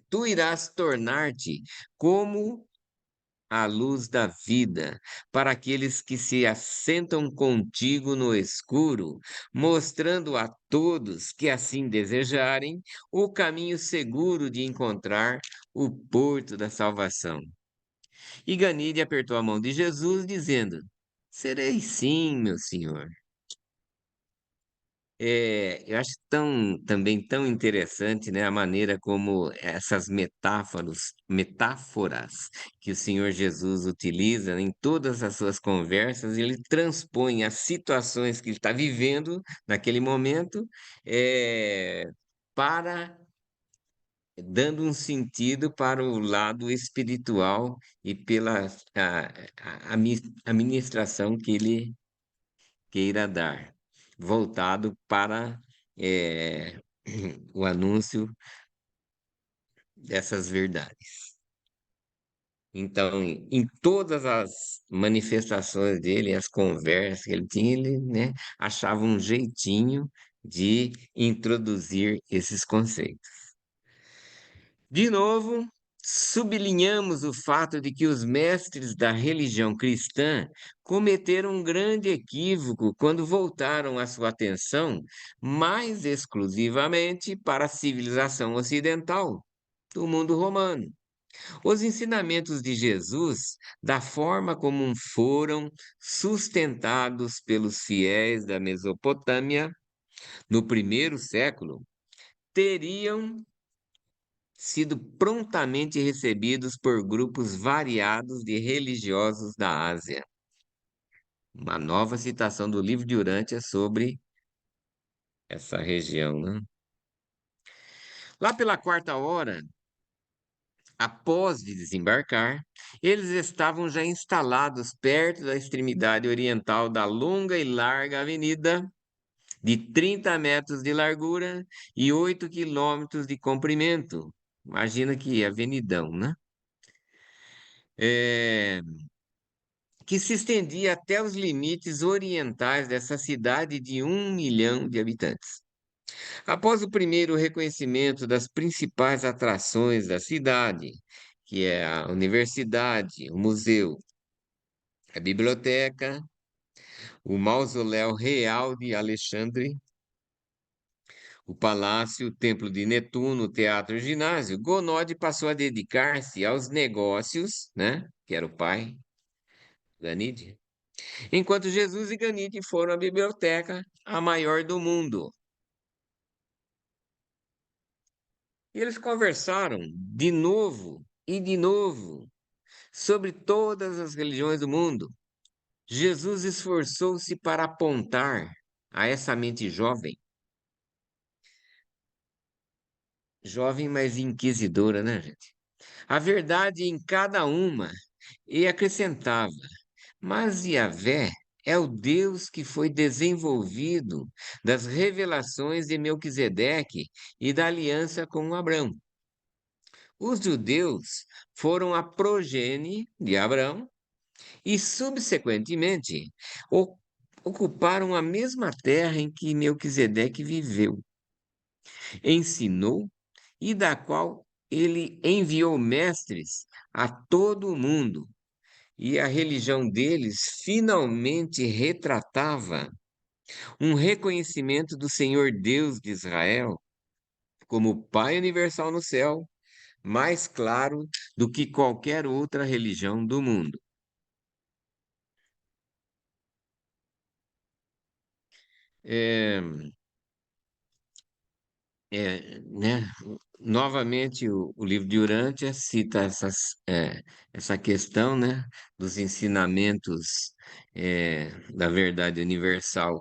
tu irás tornar-te como a luz da vida para aqueles que se assentam contigo no escuro, mostrando a todos que assim desejarem o caminho seguro de encontrar o porto da salvação. E Ganide apertou a mão de Jesus, dizendo: Serei sim, meu senhor. Eu acho também tão interessante, né, a maneira como essas metáforas que o Senhor Jesus utiliza em todas as suas conversas, ele transpõe as situações que ele está vivendo naquele momento, eh, para dando um sentido para o lado espiritual e pela a ministração que ele queira dar, voltado para eh, o anúncio dessas verdades. Então, em todas as manifestações dele, as conversas que ele tinha, ele, né, achava um jeitinho de introduzir esses conceitos. De novo, sublinhamos o fato de que os mestres da religião cristã cometeram um grande equívoco quando voltaram a sua atenção mais exclusivamente para a civilização ocidental do mundo romano. Os ensinamentos de Jesus, da forma como foram sustentados pelos fiéis da Mesopotâmia no primeiro século, teriam sido prontamente recebidos por grupos variados de religiosos da Ásia. Uma nova citação do livro de Urântia sobre essa região, né? Lá pela quarta hora, após de desembarcar, eles estavam já instalados perto da extremidade oriental da longa e larga avenida de 30 metros de largura e 8 quilômetros de comprimento. Imagina que avenidão, né? É, que se estendia até os limites orientais dessa cidade de 1 milhão de habitantes. Após o primeiro reconhecimento das principais atrações da cidade, que é a universidade, o museu, a biblioteca, o mausoléu real de Alexandre, o palácio, o templo de Netuno, o teatro e o ginásio, Gonode passou a dedicar-se aos negócios, né, que era o pai, Ganide, enquanto Jesus e Ganide foram à biblioteca, a maior do mundo. E eles conversaram de novo e de novo sobre todas as religiões do mundo. Jesus esforçou-se para apontar a essa mente jovem, jovem, mas inquisidora, né, gente? A verdade em cada uma e acrescentava: mas Yahvé é o Deus que foi desenvolvido das revelações de Melquisedeque e da aliança com Abraão. Os judeus foram a progenie de Abraão e, subsequentemente, ocuparam a mesma terra em que Melquisedeque viveu, ensinou e da qual ele enviou mestres a todo o mundo. E a religião deles finalmente retratava um reconhecimento do Senhor Deus de Israel como Pai universal no céu, mais claro do que qualquer outra religião do mundo. É, né? Novamente, o livro de Urântia cita essa questão, né, dos ensinamentos da verdade universal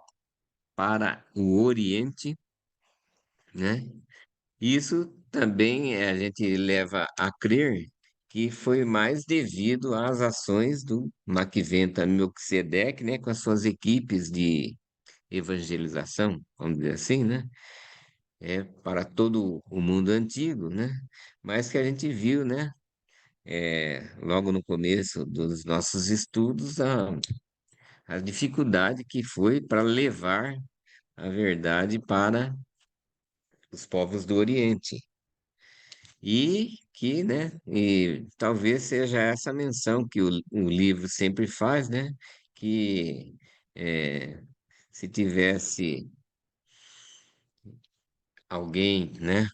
para o Oriente, né? Isso também a gente leva a crer que foi mais devido às ações do Maquiventa Melquisedeque, né, com as suas equipes de evangelização, vamos dizer assim, né? Para todo o mundo antigo, né? Mas que a gente viu, né? Logo no começo dos nossos estudos, a dificuldade que foi para levar a verdade para os povos do Oriente. E que, né? E talvez seja essa menção que o livro sempre faz, né? Que se tivesse alguém, né?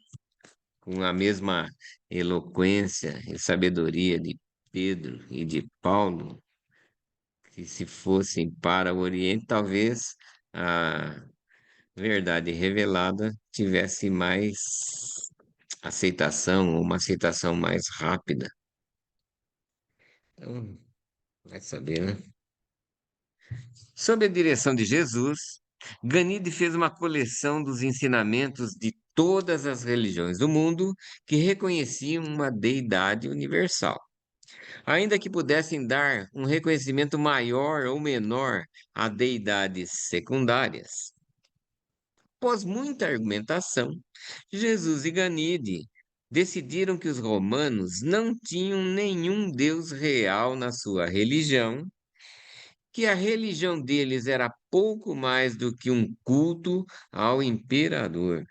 Com a mesma eloquência e sabedoria de Pedro e de Paulo, Se fossem para o Oriente, talvez a verdade revelada tivesse mais aceitação, ou uma aceitação mais rápida. Então, vai saber, né? Sob a direção de Jesus, Ganide fez uma coleção dos ensinamentos de todas as religiões do mundo que reconheciam uma deidade universal, ainda que pudessem dar um reconhecimento maior ou menor a deidades secundárias. Após muita argumentação, Jesus e Ganide decidiram que os romanos não tinham nenhum Deus real na sua religião, que a religião deles era pouco mais do que um culto ao imperador.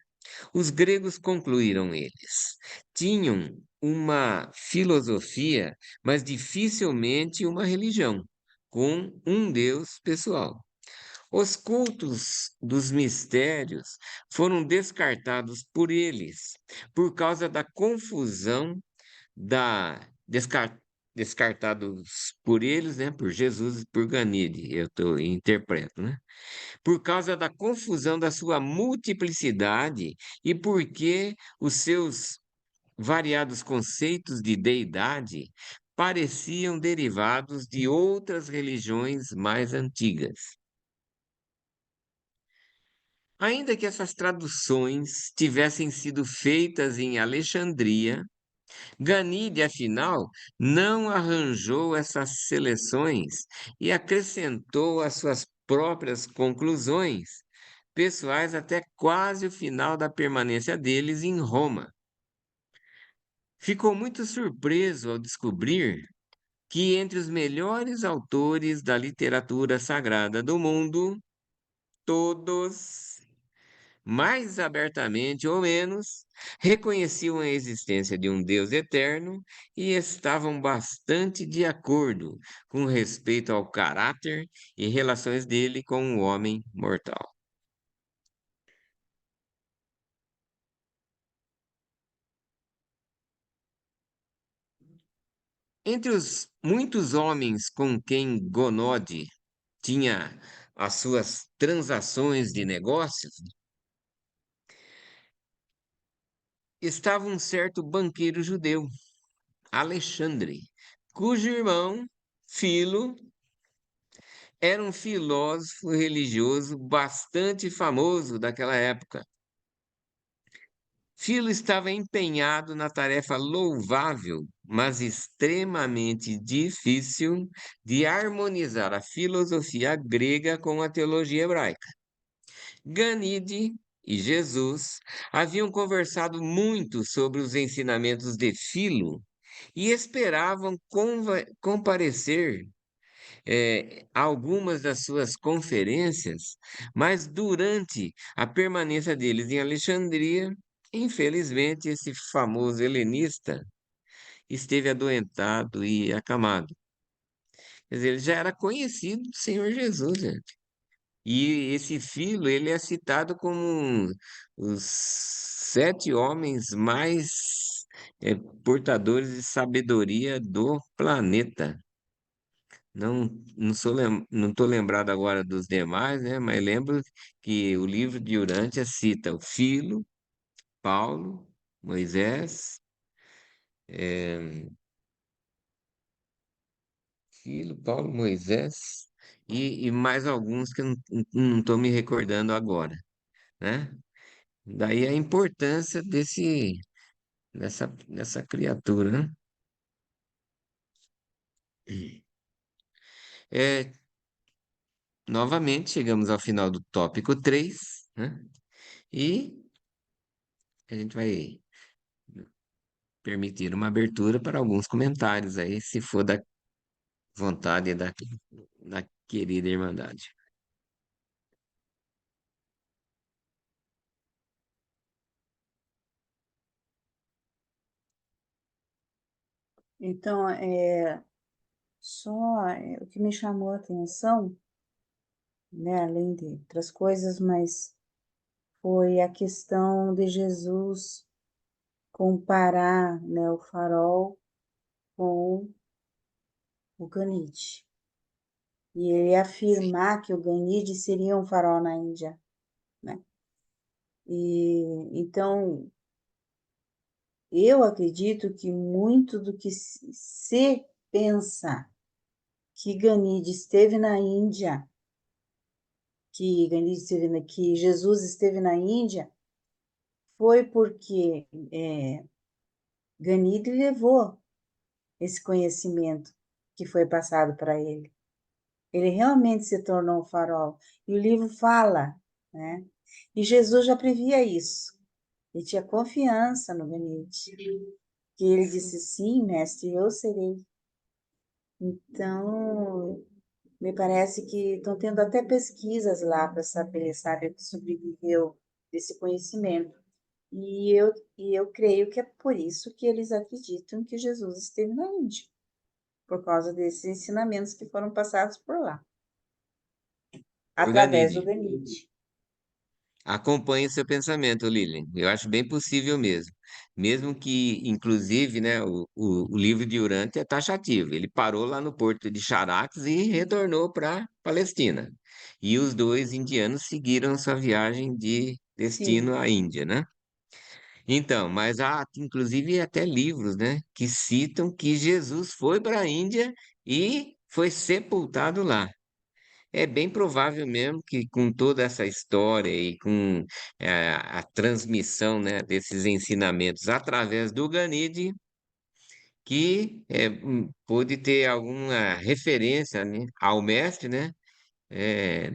Os gregos, concluíram eles, tinham uma filosofia, mas dificilmente uma religião, com um Deus pessoal. Os cultos dos mistérios foram descartados por eles, por causa da confusão da descartados por eles, né, por Jesus e por Ganide, interpreto, né? Por causa da confusão da sua multiplicidade e porque os seus variados conceitos de deidade pareciam derivados de outras religiões mais antigas. Ainda que essas traduções tivessem sido feitas em Alexandria, Ganide, afinal, não arranjou essas seleções e acrescentou as suas próprias conclusões pessoais até quase o final da permanência deles em Roma. Ficou muito surpreso ao descobrir que entre os melhores autores da literatura sagrada do mundo, todos, mais abertamente ou menos, reconheciam a existência de um Deus eterno e estavam bastante de acordo com respeito ao caráter e relações dele com o homem mortal. Entre os muitos homens com quem Gonode tinha as suas transações de negócios, estava um certo banqueiro judeu, Alexandre, cujo irmão, Filo, era um filósofo religioso bastante famoso daquela época. Filo estava empenhado na tarefa louvável, mas extremamente difícil, de harmonizar a filosofia grega com a teologia hebraica. Ganide e Jesus haviam conversado muito sobre os ensinamentos de Filo e esperavam comparecer algumas das suas conferências, mas durante a permanência deles em Alexandria, infelizmente, esse famoso helenista esteve adoentado e acamado. Quer dizer, ele já era conhecido do Senhor Jesus, gente. E esse Filo, ele é citado como os 7 homens mais portadores de sabedoria do planeta. Não estou lembrado agora dos demais, né? Mas lembro que o livro de Urântia cita o Filo, Paulo, Moisés, Paulo, Moisés e mais alguns que eu não estou me recordando agora, né? Daí a importância dessa criatura, né? É, novamente, chegamos ao final do tópico 3, né? E a gente vai permitir uma abertura para alguns comentários aí, se for da vontade da querida Irmandade. Então, o que me chamou a atenção, né, além de outras coisas, mas foi a questão de Jesus comparar, né, o farol com o canite. e ele afirmar que o Ganide seria um farol na Índia, né? E então eu acredito que muito do que se pensa que Ganide esteve na Índia, que Jesus esteve na Índia, foi porque Ganide levou esse conhecimento que foi passado para ele. Ele realmente se tornou um farol. E o livro fala, né? E Jesus já previa isso. Ele tinha confiança no Ganide. Que ele disse, sim, mestre, eu serei. Então, me parece que estão tendo até pesquisas lá para saber, sabe, o que sobreviveu desse conhecimento. E eu creio que é por isso que eles acreditam que Jesus esteve na Índia, por causa desses ensinamentos que foram passados por lá, através do Ganide, Ganide. acompanhe seu pensamento, Lilian. Eu acho bem possível mesmo. Mesmo que, inclusive, né, o livro de Urântia é taxativo. Ele parou lá no porto de Charax e retornou para Palestina. E os dois indianos seguiram sua viagem de Sim, destino à Índia, né? Então, mas há, inclusive, até livros, né, que citam que Jesus foi para a Índia e foi sepultado lá. É bem provável mesmo que com toda essa história e com a transmissão, né, desses ensinamentos através do Ganide, que pôde ter alguma referência, né, ao mestre, né,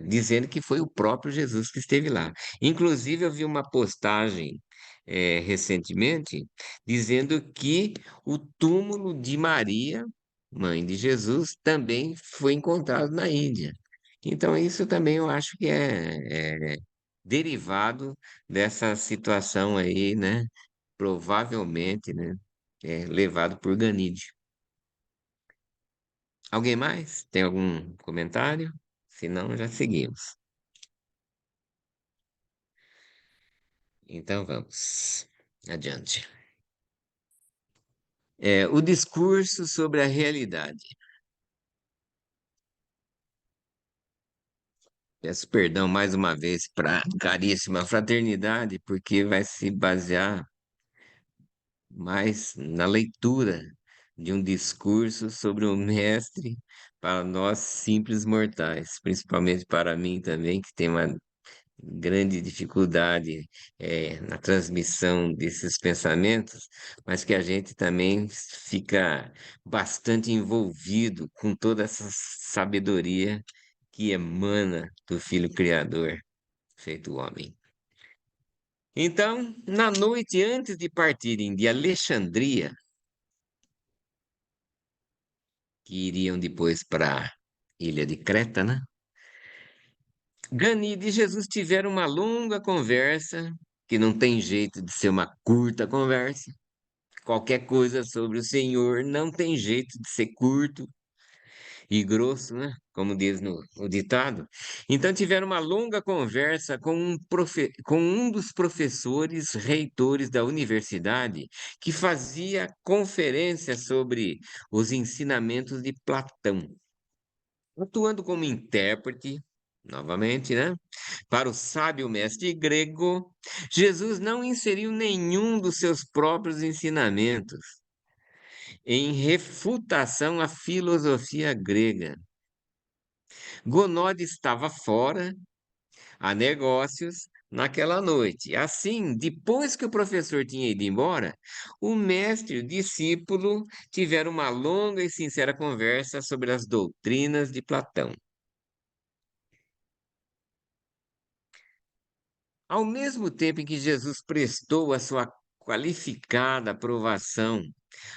dizendo que foi o próprio Jesus que esteve lá. Inclusive, eu vi uma postagem recentemente dizendo que o túmulo de Maria, mãe de Jesus, também foi encontrado na Índia. Então, isso também eu acho que é derivado dessa situação aí, né? Provavelmente, né? Levado por Ganídio. Alguém mais? Tem algum comentário? Se não, já seguimos. Então vamos adiante. O discurso sobre a realidade. Peço perdão mais uma vez para a caríssima fraternidade, porque vai se basear mais na leitura de um discurso sobre o mestre para nós simples mortais, principalmente para mim também, que tem uma grande dificuldade na transmissão desses pensamentos, mas que a gente também fica bastante envolvido com toda essa sabedoria que emana do Filho Criador, feito homem. Então, na noite antes de partirem de Alexandria, que iriam depois para a ilha de Creta, né? Ganide e Jesus tiveram uma longa conversa, que não tem jeito de ser uma curta conversa. Qualquer coisa sobre o Senhor não tem jeito de ser curto e grosso, né? Como diz no ditado. Então tiveram uma longa conversa com um dos professores reitores da universidade que fazia conferência sobre os ensinamentos de Platão, atuando como intérprete. Novamente, né? Para o sábio mestre grego, Jesus não inseriu nenhum dos seus próprios ensinamentos em refutação à filosofia grega. Gonode estava fora a negócios naquela noite. Assim, depois que o professor tinha ido embora, o mestre e o discípulo tiveram uma longa e sincera conversa sobre as doutrinas de Platão. Ao mesmo tempo em que Jesus prestou a sua qualificada aprovação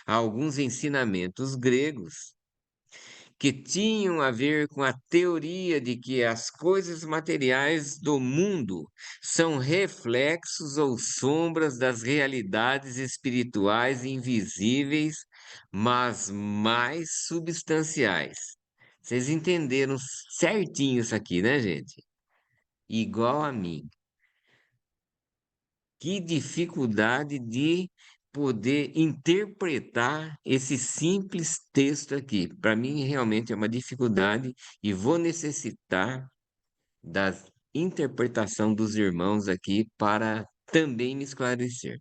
a alguns ensinamentos gregos, que tinham a ver com a teoria de que as coisas materiais do mundo são reflexos ou sombras das realidades espirituais invisíveis, mas mais substanciais. Vocês entenderam certinho isso aqui, né, gente? Igual a mim. Que dificuldade de poder interpretar esse simples texto aqui. Para mim, realmente é uma dificuldade e vou necessitar da interpretação dos irmãos aqui para também me esclarecer.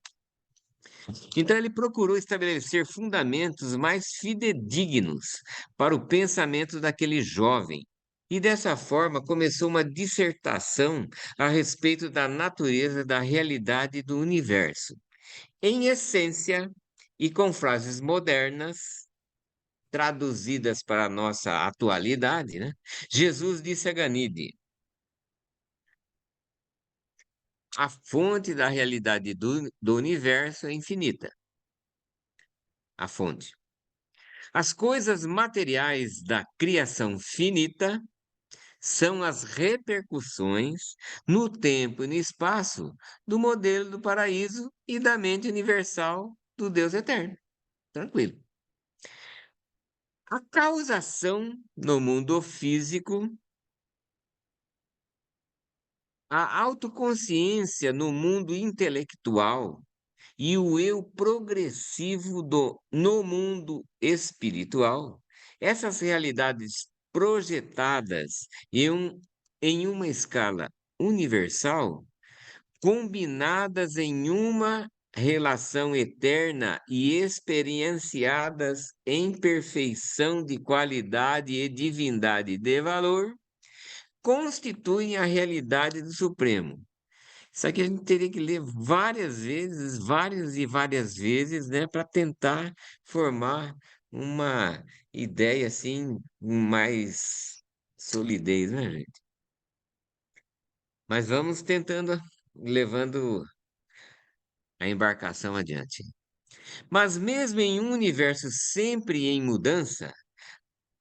Então, ele procurou estabelecer fundamentos mais fidedignos para o pensamento daquele jovem. E dessa forma começou uma dissertação a respeito da natureza da realidade do universo. Em essência, e com frases modernas, traduzidas para a nossa atualidade, né? Jesus disse a Ganide: a fonte da realidade do universo é infinita. A fonte. As coisas materiais da criação finita são as repercussões no tempo e no espaço do modelo do paraíso e da mente universal do Deus eterno. Tranquilo. A causação no mundo físico, a autoconsciência no mundo intelectual e o eu progressivo no mundo espiritual, essas realidades projetadas em uma escala universal, combinadas em uma relação eterna e experienciadas em perfeição de qualidade e divindade de valor, constituem a realidade do Supremo. Isso aqui a gente teria que ler várias vezes, várias e várias vezes, né, para tentar formar uma ideia assim, com mais solidez, né, gente? Mas vamos tentando, levando a embarcação adiante. Mas mesmo em um universo sempre em mudança,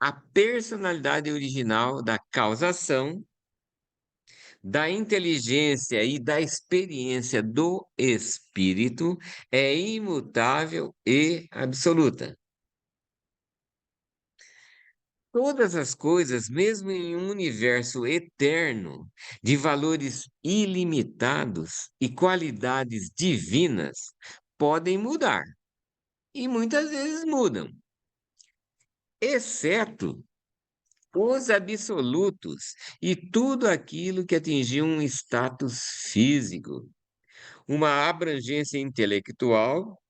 a personalidade original da causação, da inteligência e da experiência do espírito é imutável e absoluta. Todas as coisas, mesmo em um universo eterno, de valores ilimitados e qualidades divinas, podem mudar. E muitas vezes mudam, exceto os absolutos e tudo aquilo que atingiu um status físico, uma abrangência intelectual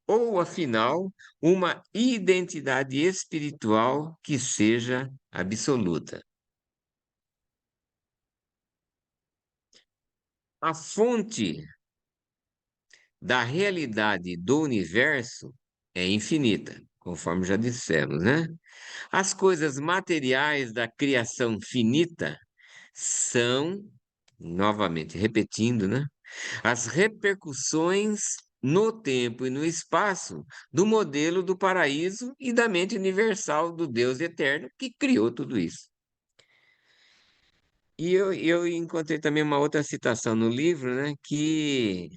ou, afinal, uma identidade espiritual que seja absoluta. A fonte da realidade do universo é infinita, conforme já dissemos, né? As coisas materiais da criação finita são, novamente repetindo, né? As repercussões no tempo e no espaço do modelo do paraíso e da mente universal do Deus eterno que criou tudo isso. E eu encontrei também uma outra citação no livro, né, que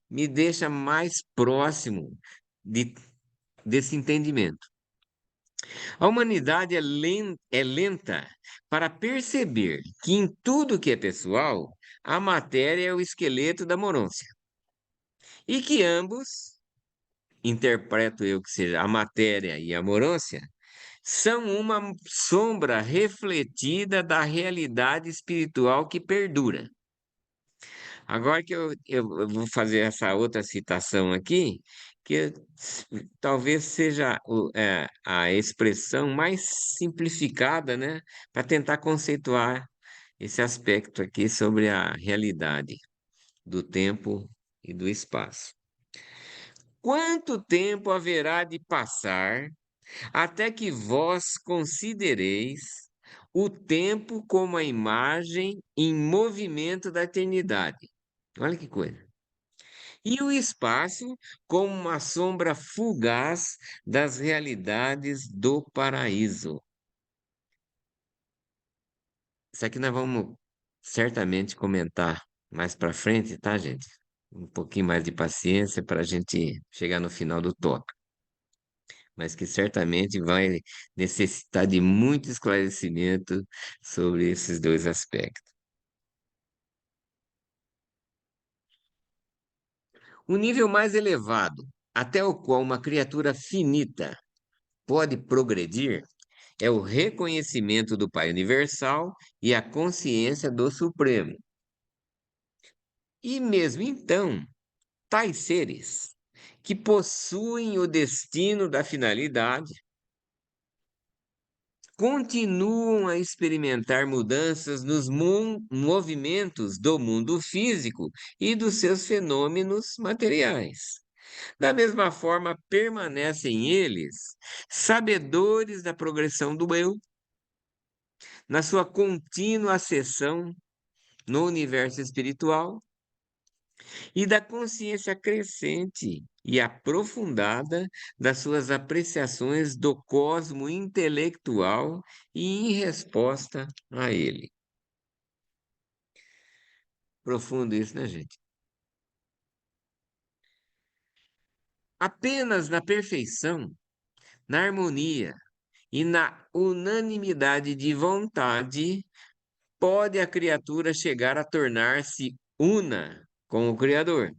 me deixa mais próximo de, desse entendimento. A humanidade é lenta para perceber que em tudo que é pessoal, a matéria é o esqueleto da morôncia. E que ambos, interpreto eu que seja a matéria e a morôncia, são uma sombra refletida da realidade espiritual que perdura. Agora que eu vou fazer essa outra citação aqui, que talvez seja a expressão mais simplificada, né, para tentar conceituar esse aspecto aqui sobre a realidade do tempo e do espaço. Quanto tempo haverá de passar até que vós considereis o tempo como a imagem em movimento da eternidade? Olha que coisa. E o espaço como uma sombra fugaz das realidades do paraíso. Isso aqui nós vamos certamente comentar mais para frente, tá, gente? Um pouquinho mais de paciência para a gente chegar no final do tópico, mas que certamente vai necessitar de muito esclarecimento sobre esses dois aspectos. O nível mais elevado, até o qual uma criatura finita pode progredir, é o reconhecimento do Pai Universal e a consciência do Supremo. E mesmo então, tais seres que possuem o destino da finalidade continuam a experimentar mudanças nos movimentos do mundo físico e dos seus fenômenos materiais. Da mesma forma, permanecem eles sabedores da progressão do eu, na sua contínua ascensão no universo espiritual e da consciência crescente e aprofundada das suas apreciações do cosmo intelectual e em resposta a ele. Profundo isso, né, gente? Apenas na perfeição, na harmonia e na unanimidade de vontade pode a criatura chegar a tornar-se una com o Criador.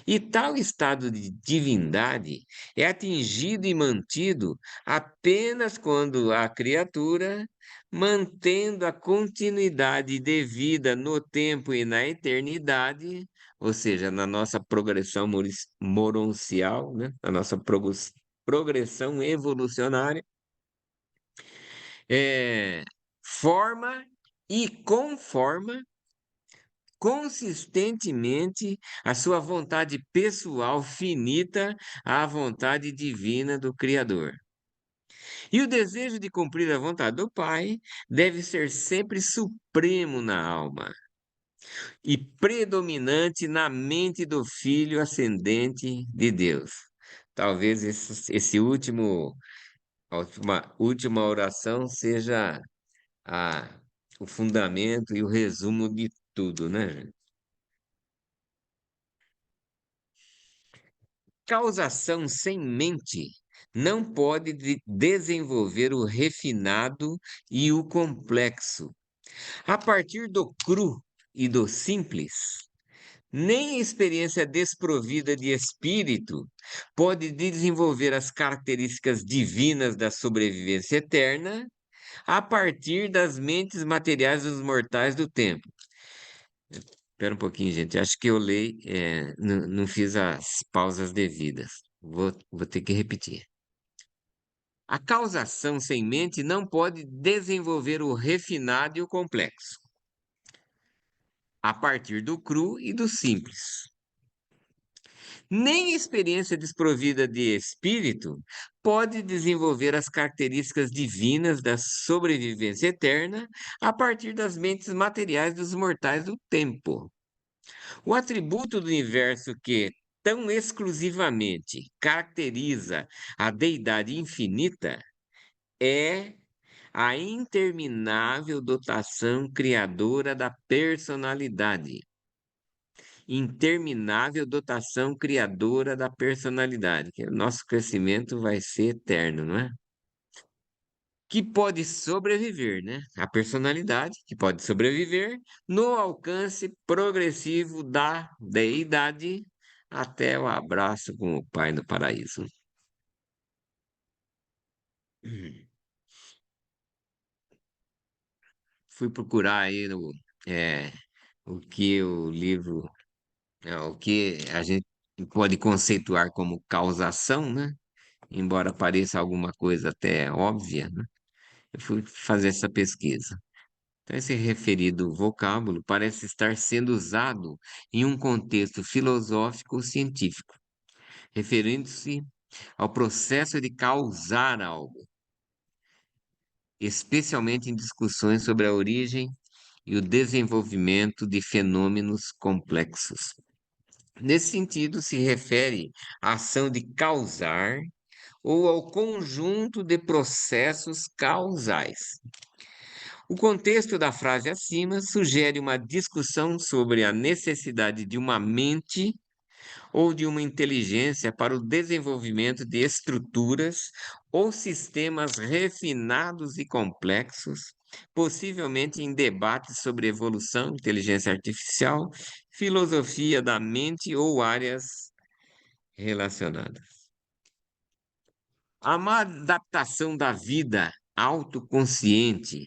E tal estado de divindade é atingido e mantido apenas quando a criatura, mantendo a continuidade devida no tempo e na eternidade, ou seja, na nossa progressão moroncial, né? Na nossa progressão evolucionária, forma e conforma consistentemente a sua vontade pessoal finita à vontade divina do Criador. E o desejo de cumprir a vontade do Pai deve ser sempre supremo na alma e predominante na mente do Filho ascendente de Deus. Talvez esse última oração seja a, o fundamento e o resumo de tudo, né, gente? Causação sem mente não pode desenvolver o refinado e o complexo. A partir do cru e do simples, nem a experiência desprovida de espírito pode desenvolver as características divinas da sobrevivência eterna a partir das mentes materiais dos mortais do tempo. Espera um pouquinho, gente. Acho que eu leio, não fiz as pausas devidas. Vou ter que repetir. A causação sem mente não pode desenvolver o refinado e o complexo, a partir do cru e do simples. Nem a experiência desprovida de espírito pode desenvolver as características divinas da sobrevivência eterna a partir das mentes materiais dos mortais do tempo. O atributo do universo que tão exclusivamente caracteriza a deidade infinita é a interminável dotação criadora da personalidade. Interminável dotação criadora da personalidade, que o nosso crescimento vai ser eterno, não é? Que pode sobreviver, né? A personalidade que pode sobreviver no alcance progressivo da deidade até o abraço com o Pai no paraíso. Fui procurar aí o que o livro, o que a gente pode conceituar como causação, né? Embora pareça alguma coisa até óbvia, né? Eu fui fazer essa pesquisa. Então, esse referido vocábulo parece estar sendo usado em um contexto filosófico ou científico, referindo-se ao processo de causar algo, especialmente em discussões sobre a origem e o desenvolvimento de fenômenos complexos. Nesse sentido, se refere à ação de causar ou ao conjunto de processos causais. O contexto da frase acima sugere uma discussão sobre a necessidade de uma mente ou de uma inteligência para o desenvolvimento de estruturas ou sistemas refinados e complexos, possivelmente em debates sobre evolução, inteligência artificial, filosofia da mente ou áreas relacionadas. A má adaptação da vida autoconsciente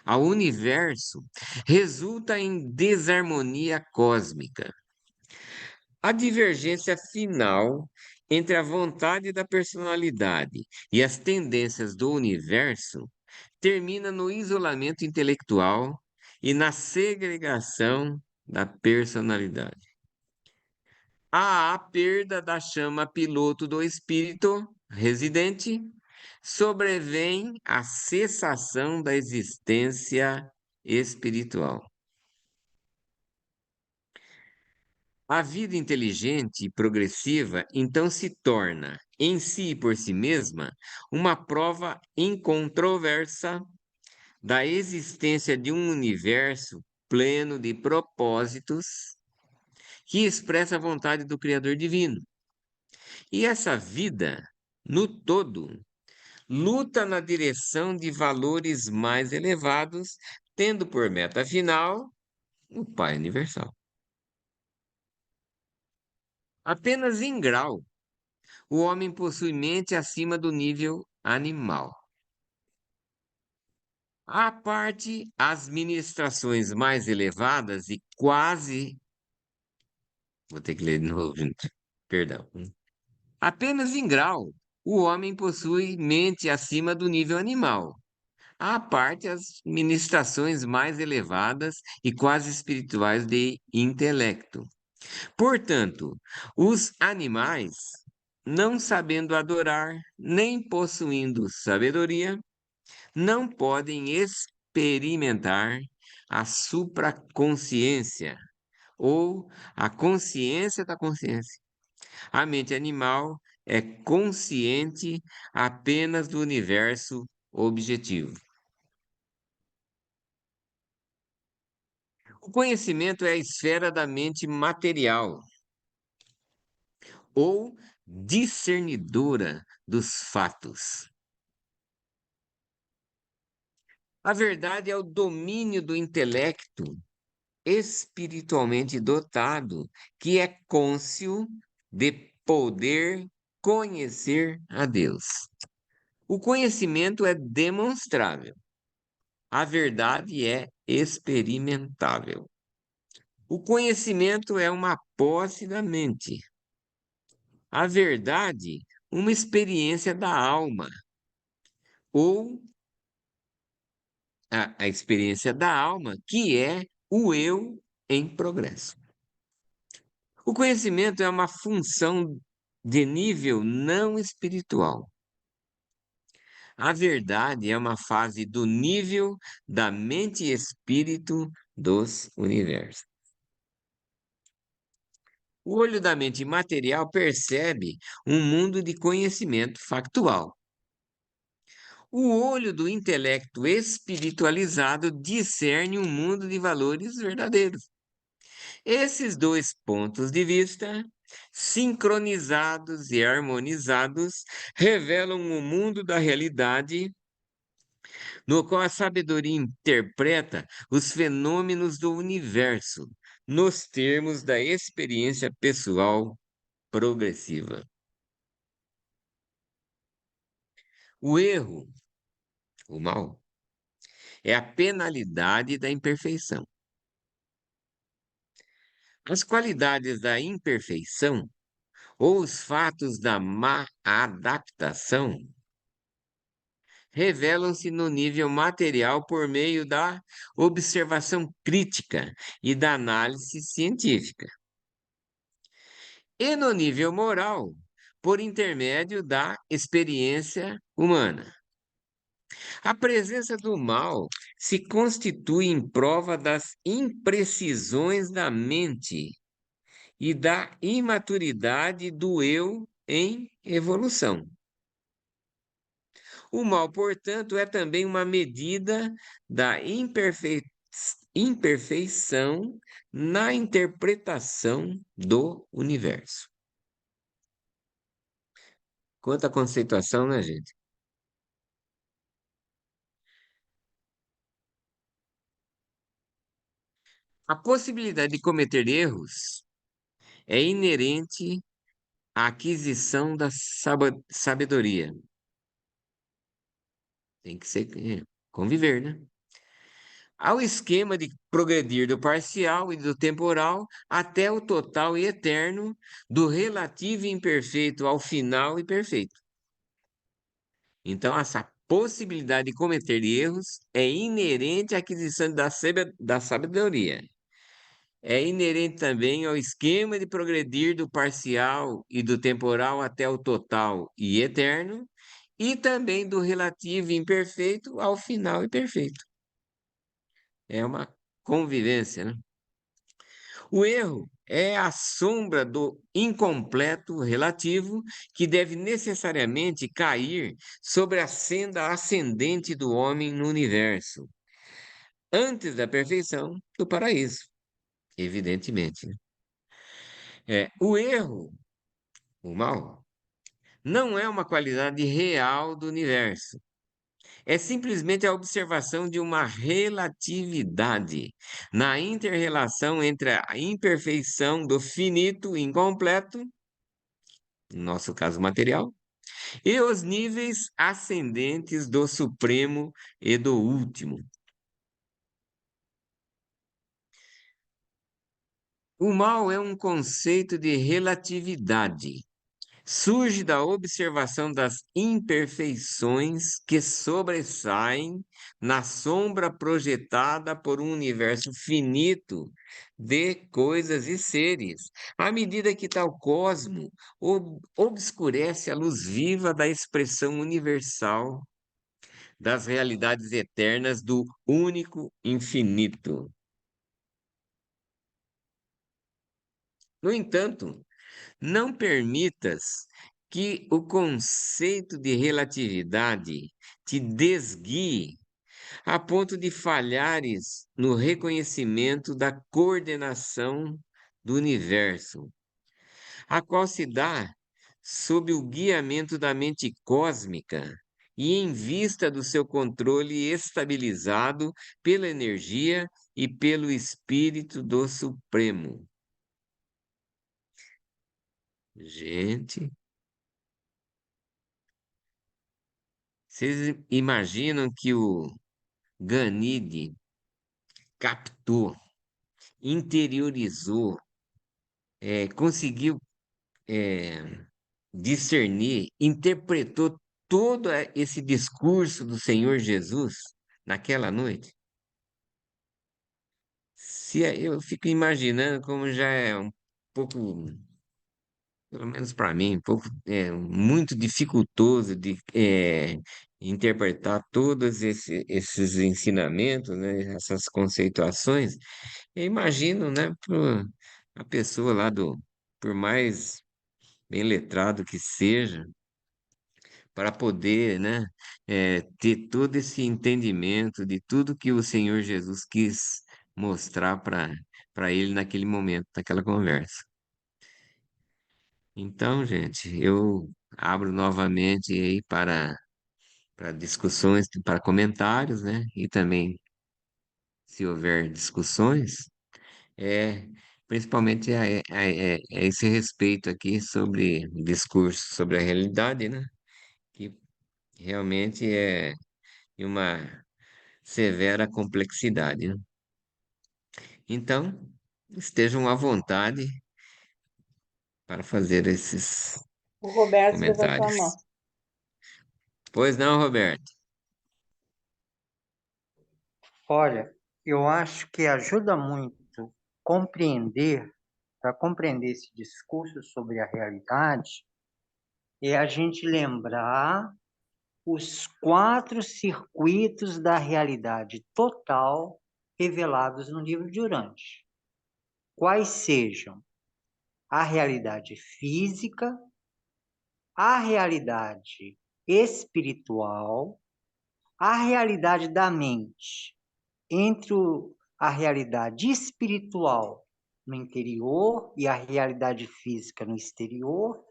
ao universo resulta em desarmonia cósmica. A divergência final entre a vontade da personalidade e as tendências do universo termina no isolamento intelectual e na segregação da personalidade. Há a perda da chama piloto do espírito residente, sobrevém a cessação da existência espiritual. A vida inteligente e progressiva então se torna, em si e por si mesma, uma prova incontroversa da existência de um universo pleno de propósitos que expressa a vontade do Criador Divino. E essa vida, no todo, luta na direção de valores mais elevados, tendo por meta final o Pai Universal. Apenas em grau, o homem possui mente acima do nível animal. À parte as ministrações mais elevadas e quase. Vou ter que ler de novo, gente. Perdão. Apenas em grau, o homem possui mente acima do nível animal. À parte as ministrações mais elevadas e quase espirituais de intelecto. Portanto, os animais, não sabendo adorar, nem possuindo sabedoria, não podem experimentar a supraconsciência ou a consciência da consciência. A mente animal é consciente apenas do universo objetivo. O conhecimento é a esfera da mente material ou discernidora dos fatos. A verdade é o domínio do intelecto espiritualmente dotado, que é cônscio de poder conhecer a Deus. O conhecimento é demonstrável, a verdade é experimentável. O conhecimento é uma posse da mente, a verdade, uma experiência da alma, ou a experiência da alma, que é o eu em progresso. O conhecimento é uma função de nível não espiritual. A verdade é uma fase do nível da mente e espírito dos universos. O olho da mente material percebe um mundo de conhecimento factual. O olho do intelecto espiritualizado discerne um mundo de valores verdadeiros. Esses dois pontos de vista, sincronizados e harmonizados, revelam o mundo da realidade, no qual a sabedoria interpreta os fenômenos do universo, nos termos da experiência pessoal progressiva. O erro, o mal, é a penalidade da imperfeição. As qualidades da imperfeição ou os fatos da má adaptação revelam-se no nível material por meio da observação crítica e da análise científica. E no nível moral, por intermédio da experiência humana. A presença do mal se constitui em prova das imprecisões da mente e da imaturidade do eu em evolução. O mal, portanto, é também uma medida da imperfeição na interpretação do universo. Quanta conceituação, né, gente? A possibilidade de cometer erros é inerente à aquisição da sabedoria. Tem que ser conviver, né? Ao esquema de progredir do parcial e do temporal até o total e eterno, do relativo e imperfeito ao final e perfeito. Então, essa possibilidade de cometer erros é inerente à aquisição da sabedoria. É inerente também ao esquema de progredir do parcial e do temporal até o total e eterno, e também do relativo e imperfeito ao final e perfeito. É uma convivência, né? O erro é a sombra do incompleto relativo que deve necessariamente cair sobre a senda ascendente do homem no universo, antes da perfeição do paraíso, evidentemente, né? O erro, o mal, não é uma qualidade real do universo. É simplesmente a observação de uma relatividade na inter-relação entre a imperfeição do finito incompleto, no nosso caso material, e os níveis ascendentes do supremo e do último. O mal é um conceito de relatividade. Surge da observação das imperfeições que sobressaem na sombra projetada por um universo finito de coisas e seres, à medida que tal cosmo obscurece a luz viva da expressão universal das realidades eternas do único infinito. No entanto, não permitas que o conceito de relatividade te desguie a ponto de falhares no reconhecimento da coordenação do universo, a qual se dá sob o guiamento da mente cósmica e em vista do seu controle estabilizado pela energia e pelo Espírito do Supremo. Gente, vocês imaginam que o Ganide captou, interiorizou, conseguiu discernir, interpretou todo esse discurso do Senhor Jesus naquela noite? Eu fico imaginando como já é um pouco, pelo menos para mim, um pouco, muito dificultoso de interpretar todos esses ensinamentos, né, essas conceituações. Eu imagino, né, a pessoa lá por mais bem letrado que seja, para poder, né, ter todo esse entendimento de tudo que o Senhor Jesus quis mostrar para ele naquele momento, naquela conversa. Então, gente, eu abro novamente aí para discussões, para comentários, né? E também, se houver discussões, é principalmente é esse respeito aqui sobre o discurso sobre a realidade, né? Que realmente é de uma severa complexidade, né? Então, estejam à vontade para fazer esses O Roberto levantou a comentários. mão. Pois não, Roberto? Olha, eu acho que ajuda muito compreender, para compreender esse discurso sobre a realidade, é a gente lembrar os 4 circuitos da realidade total revelados no livro de Urântia. Quais sejam a realidade física, a realidade espiritual, a realidade da mente, entre a realidade espiritual no interior e a realidade física no exterior,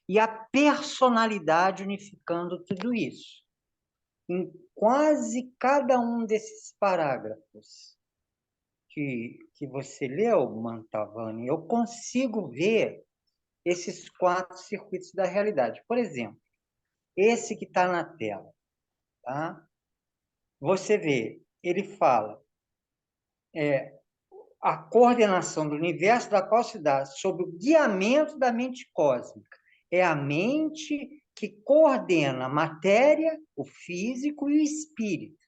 e a personalidade unificando tudo isso. Em quase cada um desses parágrafos que você leu, Mantovani, eu consigo ver esses 4 circuitos da realidade. Por exemplo, esse que está na tela, tá? Você vê, ele fala a coordenação do universo da qual se dá sob o guiamento da mente cósmica. É a mente que coordena a matéria, o físico e o espírito,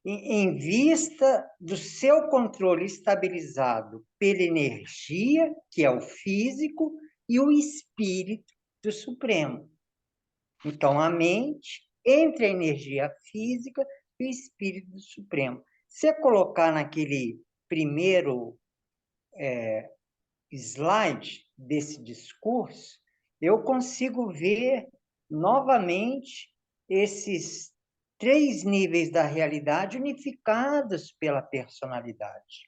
em vista do seu controle estabilizado pela energia, que é o físico, e o espírito do Supremo. Então, a mente, entre a energia física e o espírito do Supremo. Se colocar naquele primeiro slide desse discurso, eu consigo ver novamente esses 3 níveis da realidade unificados pela personalidade.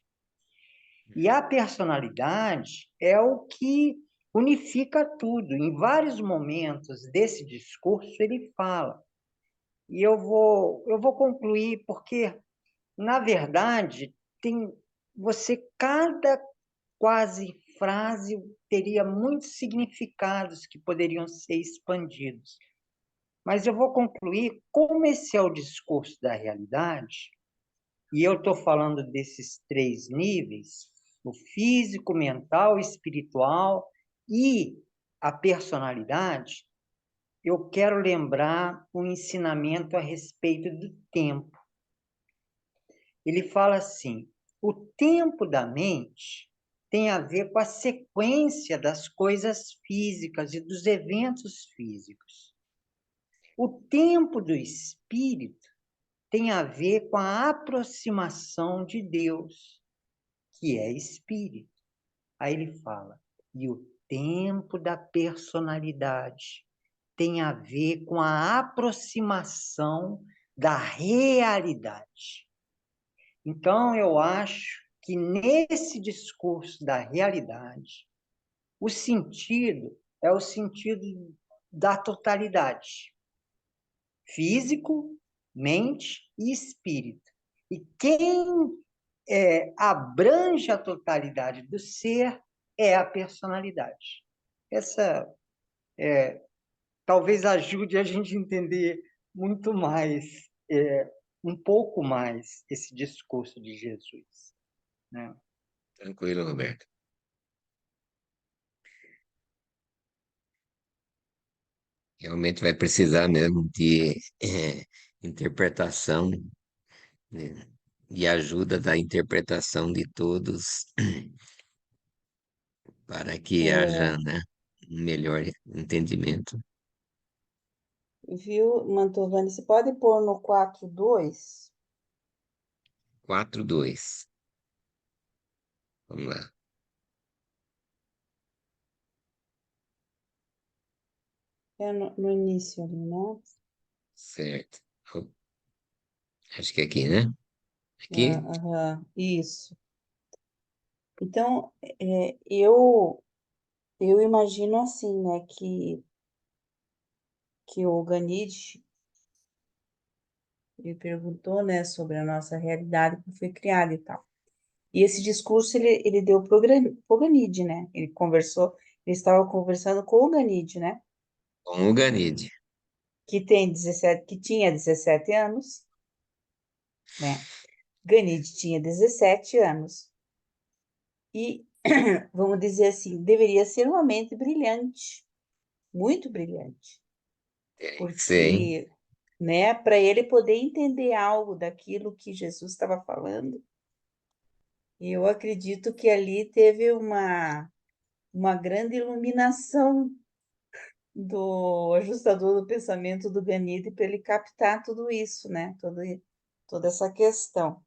E a personalidade é o que unifica tudo. Em vários momentos desse discurso, ele fala. E eu vou concluir, porque, na verdade, cada quase frase teria muitos significados que poderiam ser expandidos. Mas eu vou concluir, como esse é o discurso da realidade, e eu estou falando desses 3 níveis, o físico, mental, espiritual e a personalidade, eu quero lembrar um ensinamento a respeito do tempo. Ele fala assim: o tempo da mente tem a ver com a sequência das coisas físicas e dos eventos físicos. O tempo do espírito tem a ver com a aproximação de Deus, que é espírito. Aí ele fala, e o tempo da personalidade tem a ver com a aproximação da realidade. Então, eu acho que nesse discurso da realidade, o sentido é o sentido da totalidade. Físico, mente e espírito. E quem abrange a totalidade do ser é a personalidade. Essa talvez ajude a gente a entender muito mais, um pouco mais, esse discurso de Jesus, né? Tranquilo, Roberto. Realmente vai precisar mesmo de interpretação, né, e ajuda da interpretação de todos para que haja, né, um melhor entendimento. Viu, Mantovani? Você pode pôr no 4.2? 4.2. Vamos lá. É no início ali, né? Certo. Acho que é aqui, né? Aqui? Aham, isso. Então, eu imagino assim, né, que o Ganid, ele perguntou, né, sobre a nossa realidade que foi criada e tal. E esse discurso ele deu pro Ganid, né? Ele estava conversando com o Ganid, né? Com o Ganide. Que tinha 17 anos, né? Ganid tinha 17 anos. E, vamos dizer assim, deveria ser uma mente brilhante, muito brilhante, Sei. porque, né, para ele poder entender algo daquilo que Jesus estava falando, eu acredito que ali teve uma grande iluminação do ajustador do pensamento do Ganide para ele captar tudo isso, né? Toda essa questão.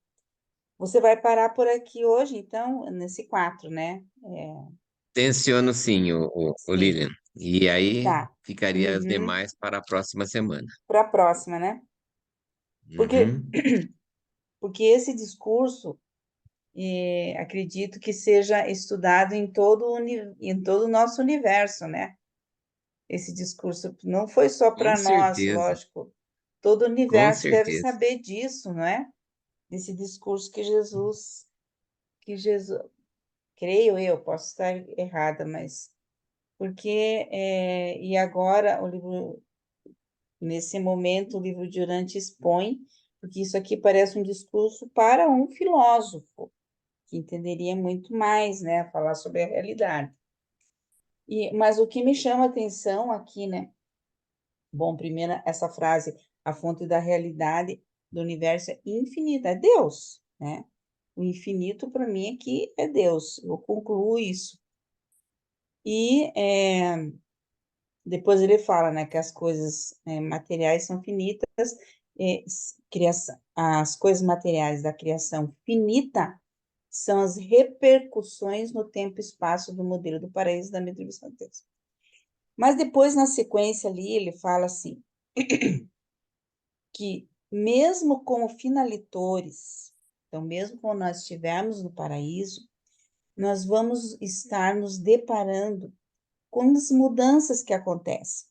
Você vai parar por aqui hoje, então, nesse 4, né? Tenciono sim, o Sim, Lilian. E aí tá. ficaria as Uhum. demais para a próxima semana. Para a próxima, né? Porque, Uhum. porque esse discurso, acredito que seja estudado em todo o nosso universo, né? esse discurso. Não foi só Com para nós, certeza, lógico. Todo o com universo deve certeza. saber disso, não é? Desse discurso que Jesus, creio eu, posso estar errada, mas porque e agora nesse momento o livro de Urante expõe, porque isso aqui parece um discurso para um filósofo que entenderia muito mais, né, falar sobre a realidade. Mas o que me chama a atenção aqui, né? Bom, primeiro essa frase, a fonte da realidade do universo é infinita, é Deus, né? O infinito para mim aqui é Deus. Eu concluo isso. E depois ele fala, né, que as coisas materiais são finitas, as coisas materiais da criação finita são as repercussões no tempo e espaço do modelo do paraíso da retribuição de Deus. Mas depois, na sequência ali, ele fala assim, que mesmo como finalitores, então mesmo quando nós estivermos no paraíso, nós vamos estar nos deparando com as mudanças que acontecem.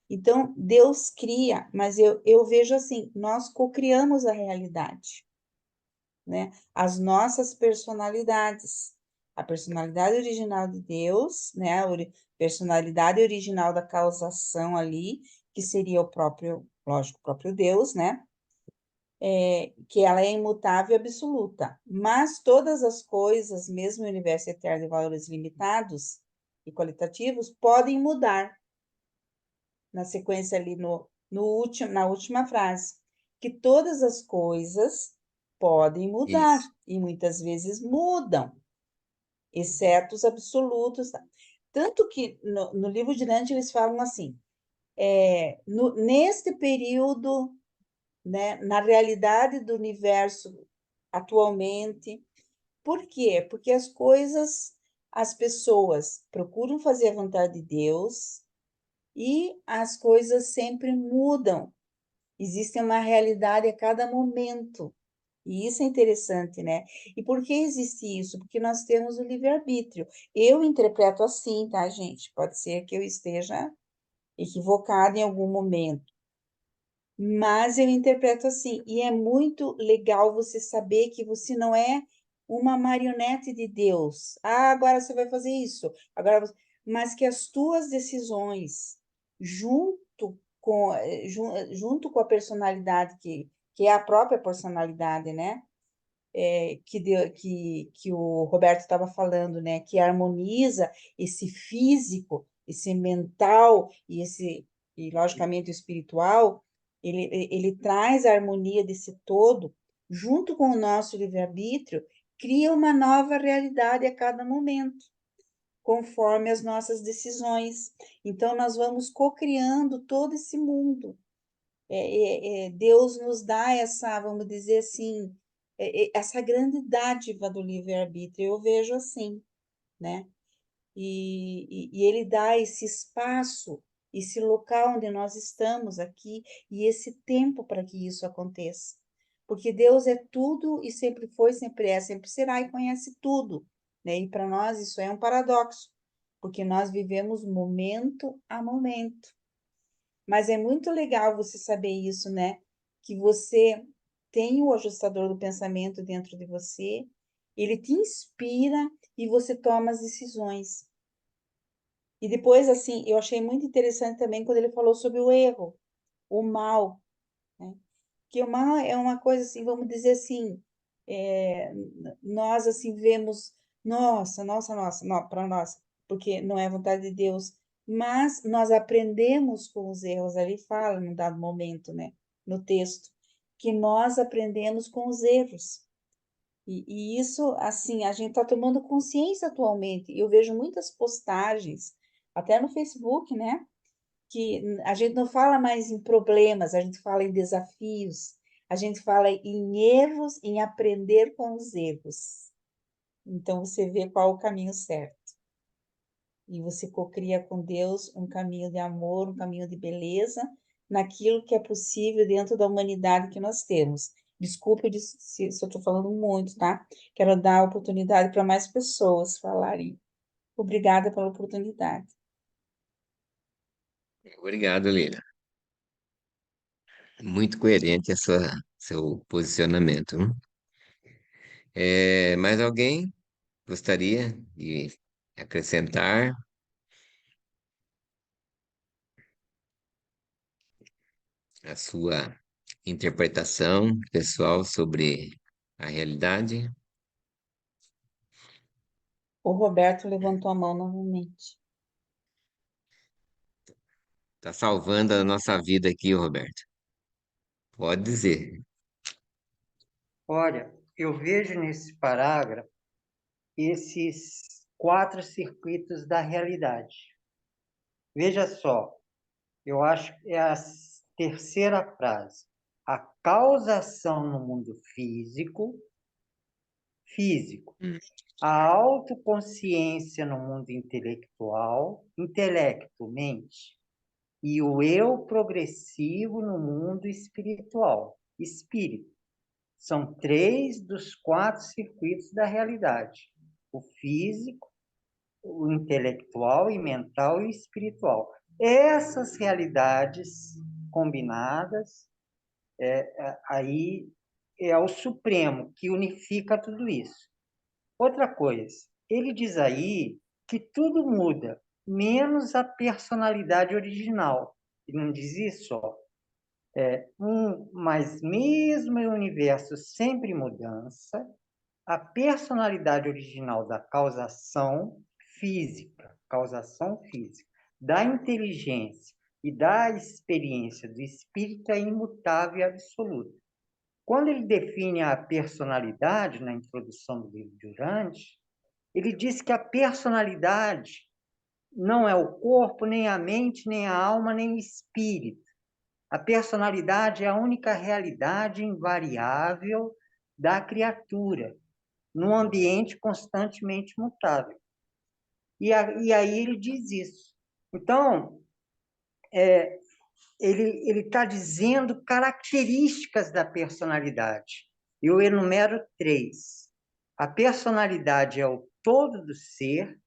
Então, Deus cria, mas eu vejo assim, nós cocriamos a realidade, né? As nossas personalidades. A personalidade original de Deus, né? A personalidade original da causação ali, que seria o próprio, lógico, o próprio Deus, né? Que ela é imutável e absoluta. Mas todas as coisas, mesmo o universo eterno de valores limitados e qualitativos, podem mudar. Na sequência ali na última frase, que todas as coisas podem mudar, Isso. e muitas vezes mudam, exceto os absolutos. Tá? Tanto que no livro de Dante eles falam assim, neste período, né, na realidade do universo atualmente, por quê? Porque as pessoas procuram fazer a vontade de Deus e as coisas sempre mudam. Existe uma realidade a cada momento. E isso é interessante, né? E por que existe isso? Porque nós temos o livre-arbítrio. Eu interpreto assim, tá, gente? Pode ser que eu esteja equivocada em algum momento, mas eu interpreto assim. E é muito legal você saber que você não é uma marionete de Deus. Ah, agora você vai fazer isso. Mas que as tuas decisões, junto com a personalidade que é a própria personalidade, né? Que o Roberto estava falando, né? Que harmoniza esse físico, esse mental e logicamente o espiritual, ele traz a harmonia desse todo, junto com o nosso livre-arbítrio, cria uma nova realidade a cada momento, conforme as nossas decisões. Então, nós vamos co-criando todo esse mundo. Deus nos dá essa, vamos dizer assim, essa grande dádiva do livre-arbítrio, eu vejo assim, né? E ele dá esse espaço, esse local onde nós estamos aqui e esse tempo para que isso aconteça. Porque Deus é tudo e sempre foi, sempre é, sempre será e conhece tudo, né? E para nós isso é um paradoxo, porque nós vivemos momento a momento. Mas é muito legal você saber isso, né? Que você tem o ajustador do pensamento dentro de você, ele te inspira e você toma as decisões. E depois, assim, eu achei muito interessante também quando ele falou sobre o erro, o mal, né? Que o mal é uma coisa assim, vamos dizer assim, nós assim vemos, nossa, para nós, porque não é vontade de Deus, mas nós aprendemos com os erros, ali fala num dado momento, né, no texto, que nós aprendemos com os erros. E isso, assim, a gente está tomando consciência atualmente. Eu vejo muitas postagens, até no Facebook, né? Que a gente não fala mais em problemas, a gente fala em desafios, a gente fala em erros, em aprender com os erros. Então, você vê qual o caminho certo. E você cocria com Deus um caminho de amor, um caminho de beleza, naquilo que é possível dentro da humanidade que nós temos. Desculpe se eu estou falando muito, tá? Quero dar oportunidade para mais pessoas falarem. Obrigada pela oportunidade. Obrigado, Lina. Muito coerente seu posicionamento. Hein? Mais alguém gostaria de acrescentar a sua interpretação pessoal sobre a realidade? O Roberto levantou a mão novamente. Está salvando a nossa vida aqui, Roberto. Pode dizer. Olha, eu vejo nesse parágrafo esses 4 circuitos da realidade. Veja só, eu acho que é a terceira frase. A causação no mundo físico, a autoconsciência no mundo intelectual, intelecto, mente, e o eu progressivo no mundo espiritual, espírito. São 3 dos 4 circuitos da realidade: o físico, o intelectual e mental e espiritual. Essas realidades combinadas, aí é o Supremo que unifica tudo isso. Outra coisa, ele diz aí que tudo muda, menos a personalidade original. Ele não diz isso, ó. Mas mesmo em um universo sempre em mudança, a personalidade original da causação física, da inteligência e da experiência do espírito é imutável e absoluta. Quando ele define a personalidade, na introdução do livro de Urântia, ele diz que a personalidade não é o corpo, nem a mente, nem a alma, nem o espírito. A personalidade é a única realidade invariável da criatura, num ambiente constantemente mutável. E aí ele diz isso. Então, ele está dizendo características da personalidade. Eu enumero 3. A personalidade é o todo do ser.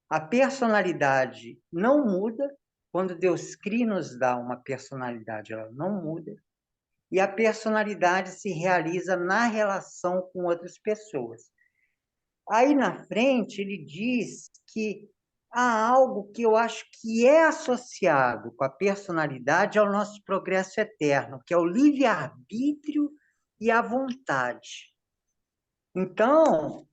A personalidade não muda. Quando Deus cria e nos dá uma personalidade, ela não muda. E a personalidade se realiza na relação com outras pessoas. Aí na frente ele diz que há algo que eu acho que é associado com a personalidade ao nosso progresso eterno, que é o livre-arbítrio e a vontade. Então,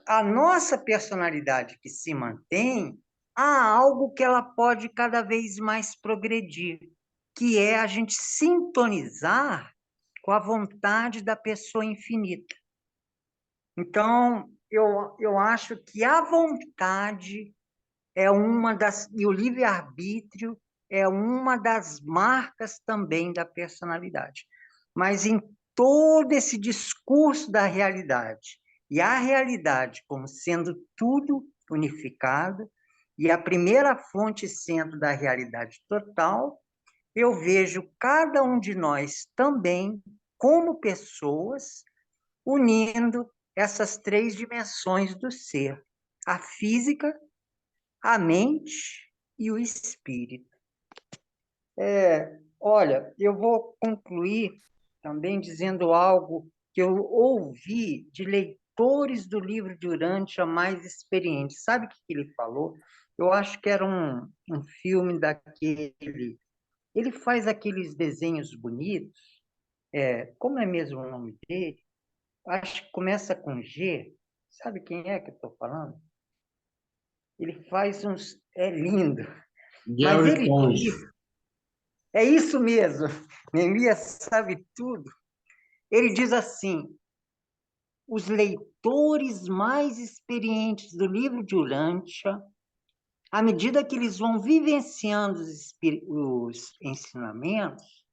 a nossa personalidade que se mantém, há algo que ela pode cada vez mais progredir, que é a gente sintonizar com a vontade da pessoa infinita. Então, eu acho que a vontade é uma das, e o livre-arbítrio é uma das marcas também da personalidade. Mas em todo esse discurso da realidade, e a realidade como sendo tudo unificado, e a primeira fonte sendo da realidade total, eu vejo cada um de nós também como pessoas unindo essas 3 dimensões do ser: a física, a mente e o espírito. Olha, eu vou concluir também dizendo algo que eu ouvi de leitores do livro de Urântia mais experientes. Sabe o que ele falou? Eu acho que era um filme daquele... Ele faz aqueles desenhos bonitos. Como é mesmo o nome dele? Acho que começa com G. Sabe quem é que eu estou falando? Ele faz uns... É lindo. Mas Gary ele Ponte. diz... É isso mesmo. Neemias sabe tudo. Ele diz assim: os leitores mais experientes do livro de Urântia, à medida que eles vão vivenciando os ensinamentos,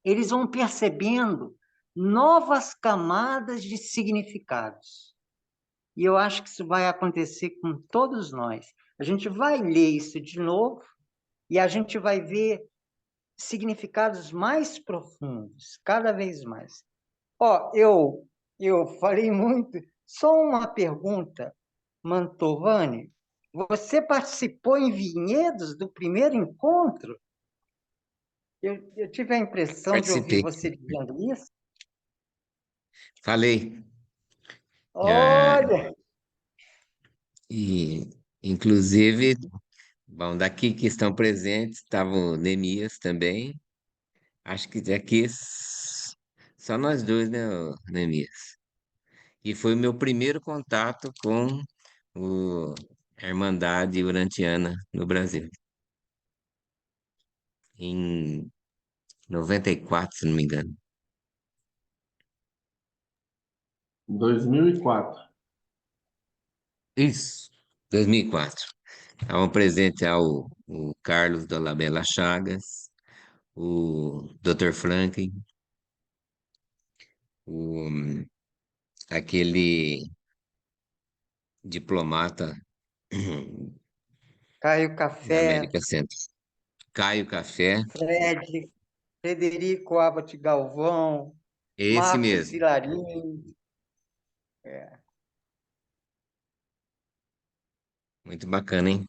eles vão percebendo novas camadas de significados. E eu acho que isso vai acontecer com todos nós. A gente vai ler isso de novo e a gente vai ver significados mais profundos, cada vez mais. Eu falei muito. Só uma pergunta, Mantovani. Você participou em Vinhedos do primeiro encontro? Eu tive a impressão de ouvir Participei. você dizendo isso. Falei. Olha, E, inclusive, bom, daqui que estão presentes, estava o Neemias também. Acho que daqui só nós dois, né, Neemias? E foi o meu primeiro contato com a Irmandade Urantiana no Brasil, em 94, se não me engano. 2004. Isso, 2004. Estavam presentes o Carlos Dolabella Chagas, o Dr. Franklin, o, aquele diplomata Caio da Café, América Central, Caio Café, Frederico Abbott Galvão, esse Márcio mesmo, Cilarim. muito bacana, hein?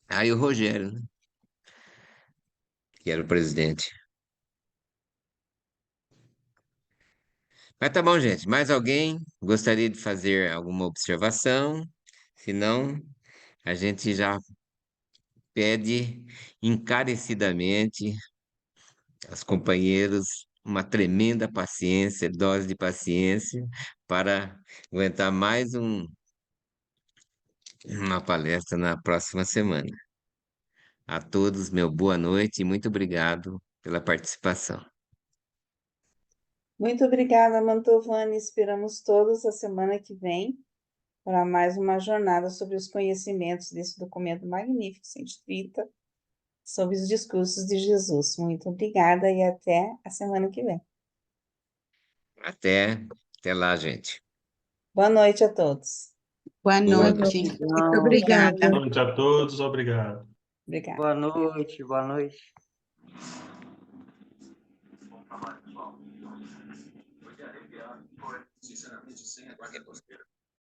Aí o Rogério, né, que era o presidente. Mas tá bom, gente. Mais alguém gostaria de fazer alguma observação? Se não, a gente já pede encarecidamente aos companheiros uma tremenda paciência, dose de paciência, para aguentar mais uma palestra na próxima semana. A todos, meu boa noite e muito obrigado pela participação. Muito obrigada, Mantovani. Esperamos todos a semana que vem para mais uma jornada sobre os conhecimentos desse documento magnífico, 130, sobre os discursos de Jesus. Muito obrigada e até a semana que vem. Até lá, gente. Boa noite a todos. Boa Boa noite. noite. Muito Não, obrigada. Boa noite a todos, obrigado. Obrigada. boa noite, boa noite. Sinceramente, sem a guarda costeira.